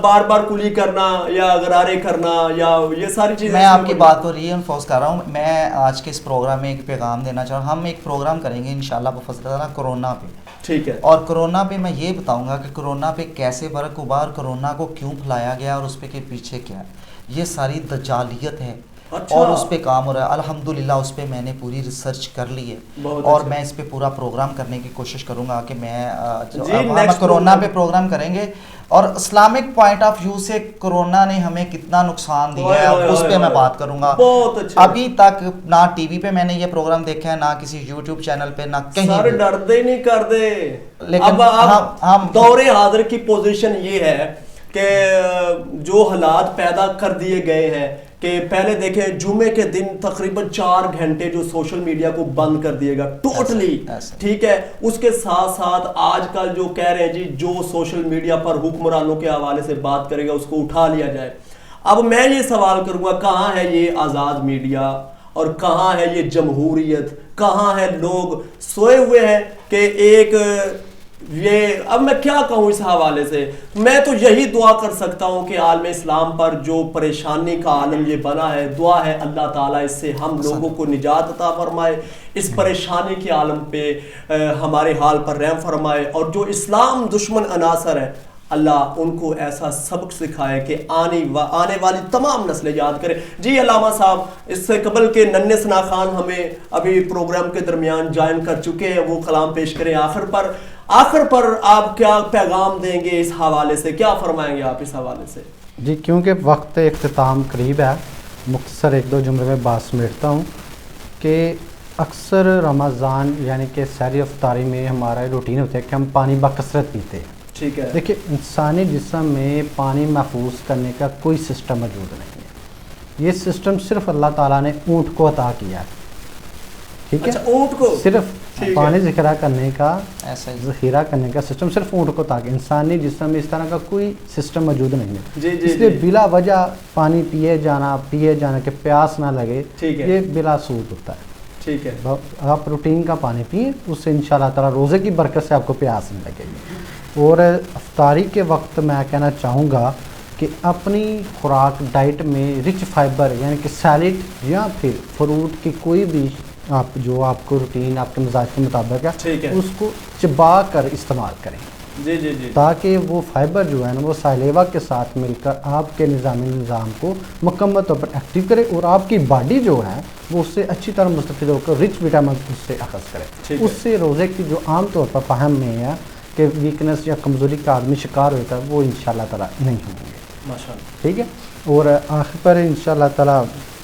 S1: بار بار کلی کرنا یا غرارے کرنا یا یہ ساری چیزیں،
S3: میں آپ کی بات کو ری انفورس کر رہا ہوں. میں آج کے اس پروگرام میں ایک پیغام دینا چاہ رہا ہوں. ہم ایک پروگرام کریں گے انشاءاللہ بفضل اللہ کرونا پہ،
S1: ٹھیک ہے، اور
S3: کرونا پہ میں یہ بتاؤں گا کہ کرونا پہ کیسے برق غبار کرونا کو کیوں پھیلایا گیا اور اس پہ کے پیچھے کیا ہے. یہ ساری دجالیت ہے اور اس پہ کام ہو رہا ہے. الحمدللہ اس پہ میں نے پوری ریسرچ کر لی ہے اور میں اس پہ پورا پروگرام کرنے کی کوشش کروں گا کہ ہم کرونا پہ پروگرام کریں گے اور اسلامک پوائنٹ آف ویو سے کرونا نے ہمیں کتنا نقصان دیا ہے اس پہ میں بات کروں گا. ابھی تک نہ ٹی وی پہ میں نے یہ پروگرام دیکھا ہے، نہ کسی یوٹیوب چینل پہ، نہ کہیں.
S1: سر ڈردے نہیں کر دے،
S3: لیکن
S1: ہم دور حاضر کی پوزیشن یہ ہے کہ جو حالات پیدا کر دیے گئے ہیں کہ پہلے دیکھیں جمعے کے دن تقریباً 4 گھنٹے جو سوشل میڈیا کو بند کر دیے گا ٹوٹلی، ٹھیک ہے. اس کے ساتھ ساتھ آج کل جو کہہ رہے ہیں جی جو سوشل میڈیا پر حکمرانوں کے حوالے سے بات کرے گا اس کو اٹھا لیا جائے. اب میں یہ سوال کروں گا کہاں ہے یہ آزاد میڈیا اور کہاں ہے یہ جمہوریت؟ کہاں ہے لوگ سوئے ہوئے ہیں کہ ایک یہ اب میں کیا کہوں اس حوالے سے. میں تو یہی دعا کر سکتا ہوں کہ عالم اسلام پر جو پریشانی کا عالم یہ بنا ہے، دعا ہے اللہ تعالیٰ اس سے ہم لوگوں کو نجات عطا فرمائے، اس پریشانی کے عالم پہ ہمارے حال پر رحم فرمائے، اور جو اسلام دشمن عناصر ہیں اللہ ان کو ایسا سبق سکھائے کہ آنے والی تمام نسلیں یاد کریں. جی علامہ صاحب اس سے قبل کے ننھے ثنا خان ہمیں ابھی پروگرام کے درمیان جوائن کر چکے ہیں، وہ کلام پیش کریں. آخر پر آپ کیا پیغام دیں گے اس حوالے سے، کیا فرمائیں گے آپ اس حوالے سے؟
S2: جی کیونکہ وقت اختتام قریب ہے، مختصر 1-2 جملے میں بات سمیٹتا ہوں کہ اکثر رمضان یعنی کہ سحری افطاری میں ہمارا روٹین ہوتا ہے کہ ہم پانی بکثرت پیتے ہیں.
S1: ٹھیک ہے،
S2: دیکھیں انسانی جسم میں پانی محفوظ کرنے کا کوئی سسٹم موجود نہیں ہے. یہ سسٹم صرف اللہ تعالیٰ نے اونٹ کو عطا کیا ہے، ٹھیک ہے.
S1: اونٹ کو
S2: صرف پانی ذخیرہ کرنے کا سسٹم صرف اونٹ کو عطا کیا. انسانی جسم میں اس طرح کا کوئی سسٹم موجود نہیں ہے. اس لیے بلا وجہ پانی پیے جانا کہ پیاس نہ لگے، یہ بلا سود ہوتا ہے.
S1: ٹھیک ہے،
S2: آپ روٹین کا پانی پئیں، اس سے انشاءاللہ تعالیٰ روزے کی برکت سے آپ کو پیاس نہیں لگے گی. اور افطاری کے وقت میں کہنا چاہوں گا کہ اپنی خوراک ڈائٹ میں رچ فائبر یعنی کہ سیلڈ یا پھر فروٹ کی کوئی بھی آپ جو آپ کو روٹین آپ کے مزاج کے مطابق ہے اس کو چبا کر استعمال کریں.
S1: جی جی جی،
S2: تاکہ وہ فائبر جو ہے نا وہ سائلیوا کے ساتھ مل کر آپ کے نظام کو مکمل طور پر ایکٹیو کرے اور آپ کی باڈی جو ہے وہ اس سے اچھی طرح مستفید ہو کر رچ وٹامن اس سے اخذ کرے. اس سے روزے کی جو عام طور پر فہم میں ہے کہ ویکنس یا کمزوری کا آدمی شکار ہوتا ہے وہ انشاءاللہ تعالیٰ نہیں ہوں گے.
S1: ماشاءاللہ.
S2: ٹھیک ہے. اور آخر پر انشاءاللہ تعالیٰ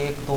S3: 1 2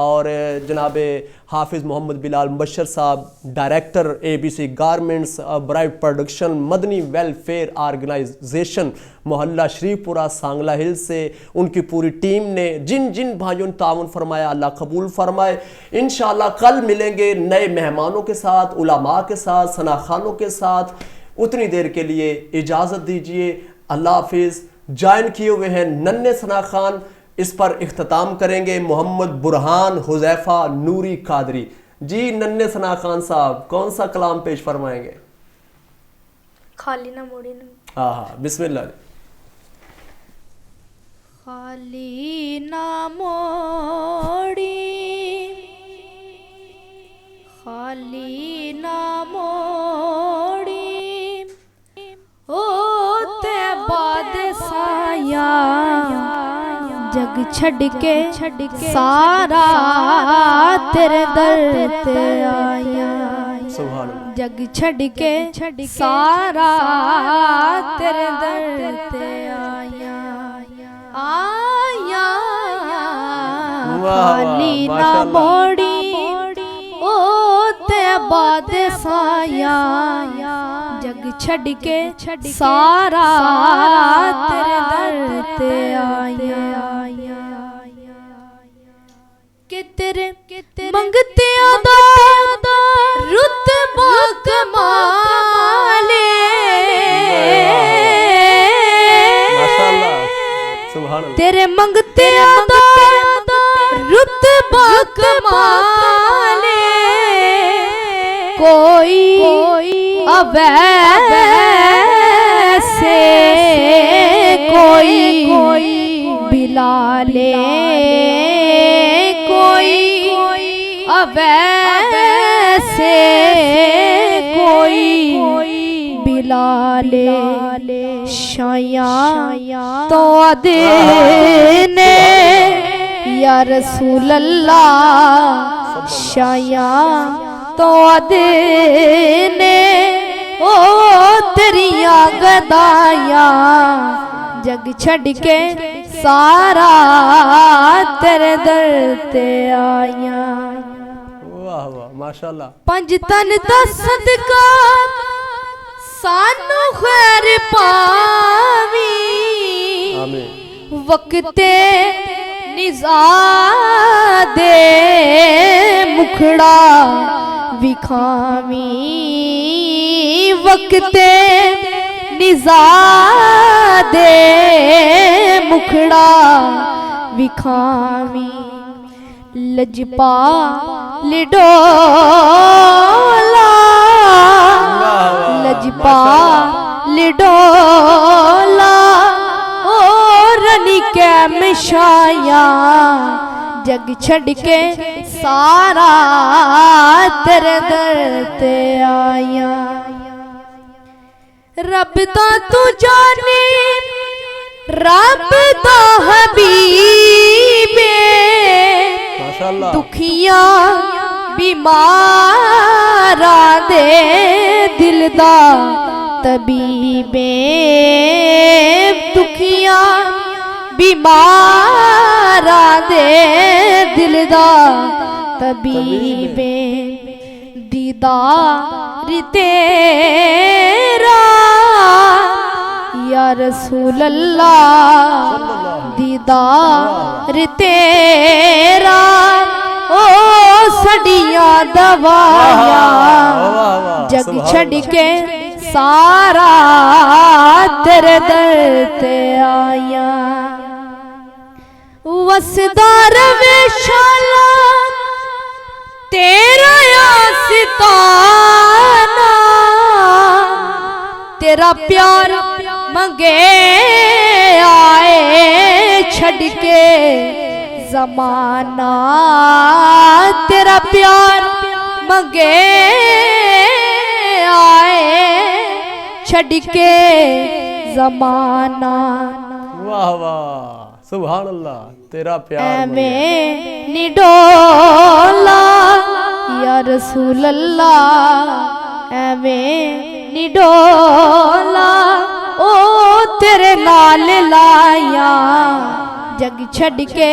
S1: اور جناب حافظ محمد بلال مبشر صاحب director ABC garments bright production مدنی ویلفیئر آرگنائزیشن محلہ شریف پورہ سانگلہ ہل سے ان کی پوری ٹیم نے جن جن بھائیوں نے تعاون فرمایا اللہ قبول فرمائے. انشاءاللہ کل ملیں گے نئے مہمانوں کے ساتھ, علماء کے ساتھ, ثنا خوانوں کے ساتھ. اتنی دیر کے لیے اجازت دیجئے, اللہ حافظ. جوائن کیے ہوئے ہیں ننھے ثنا خان, اس پر اختتام کریں گے محمد برہان حذیفہ نوری قادری. جی ننھے ثنا خان صاحب کون سا کلام پیش فرمائیں گے؟
S7: خالی نہ موڑی نہ.
S1: ہاں بسم اللہ.
S7: خالی نہ موڑی خالی نہ موڑی ہوتے بعد سایہ جگ چھڑ کے سارا تیرے در تے آیا.
S1: سبحان اللہ.
S7: جگ چھڑ کے سارا تیرے در تے آیا آیا. خالی نہ موڑی او تے بعد سایہ جگ چھڑ کے سارا تیرے در تے آیا. کہ تیرے منگتیاں دا رتبہ کمالے تیرے منگتیاں دا رتبہ کمالے کوئی اویسے کوئی بلالے کوئی اویسے کوئی بلالے شایاں تو دینے یا رسول اللہ شایاں تو دینے او تیریاں گدایاں جگ چھڑ کے سارا تیرے در تے آیا.
S1: واہ واہ ماشاءاللہ.
S7: پنج تن دا صدقہ سانو خیر پاوی وقت نزا دے مکھڑا وکھاوی وقت نزا دے مکھڑا وکھاوی لجپا لڈولا لجپا لڈولا رنی کے مشایا جگ چھڑ کے سارا تیرے در تے آیا. رب دا تو جانے رب دا حبیب دکھیاں بیمارا دے دل دا طبیب دکھیاں بیمارا دے دل دا طبیب دیدار تیرا یا رسول اللہ دیدار تیرا او سڑیاں دوایا جگ چھڑ کے سارا تیرے در تے آیا. وسدار ویشالا تیرا آستانہ تیرا پیار منگے آئے چھڑ کے زمانہ تیرا پیار منگے آئے چھڑ کے زمانہ.
S1: واہ واہ سبحان اللہ. تیرا پیار
S7: ایویں نی ڈولا یا رسول اللہ ایویں نی ڈولا او تیرے نال لایا جگ چھڑ کے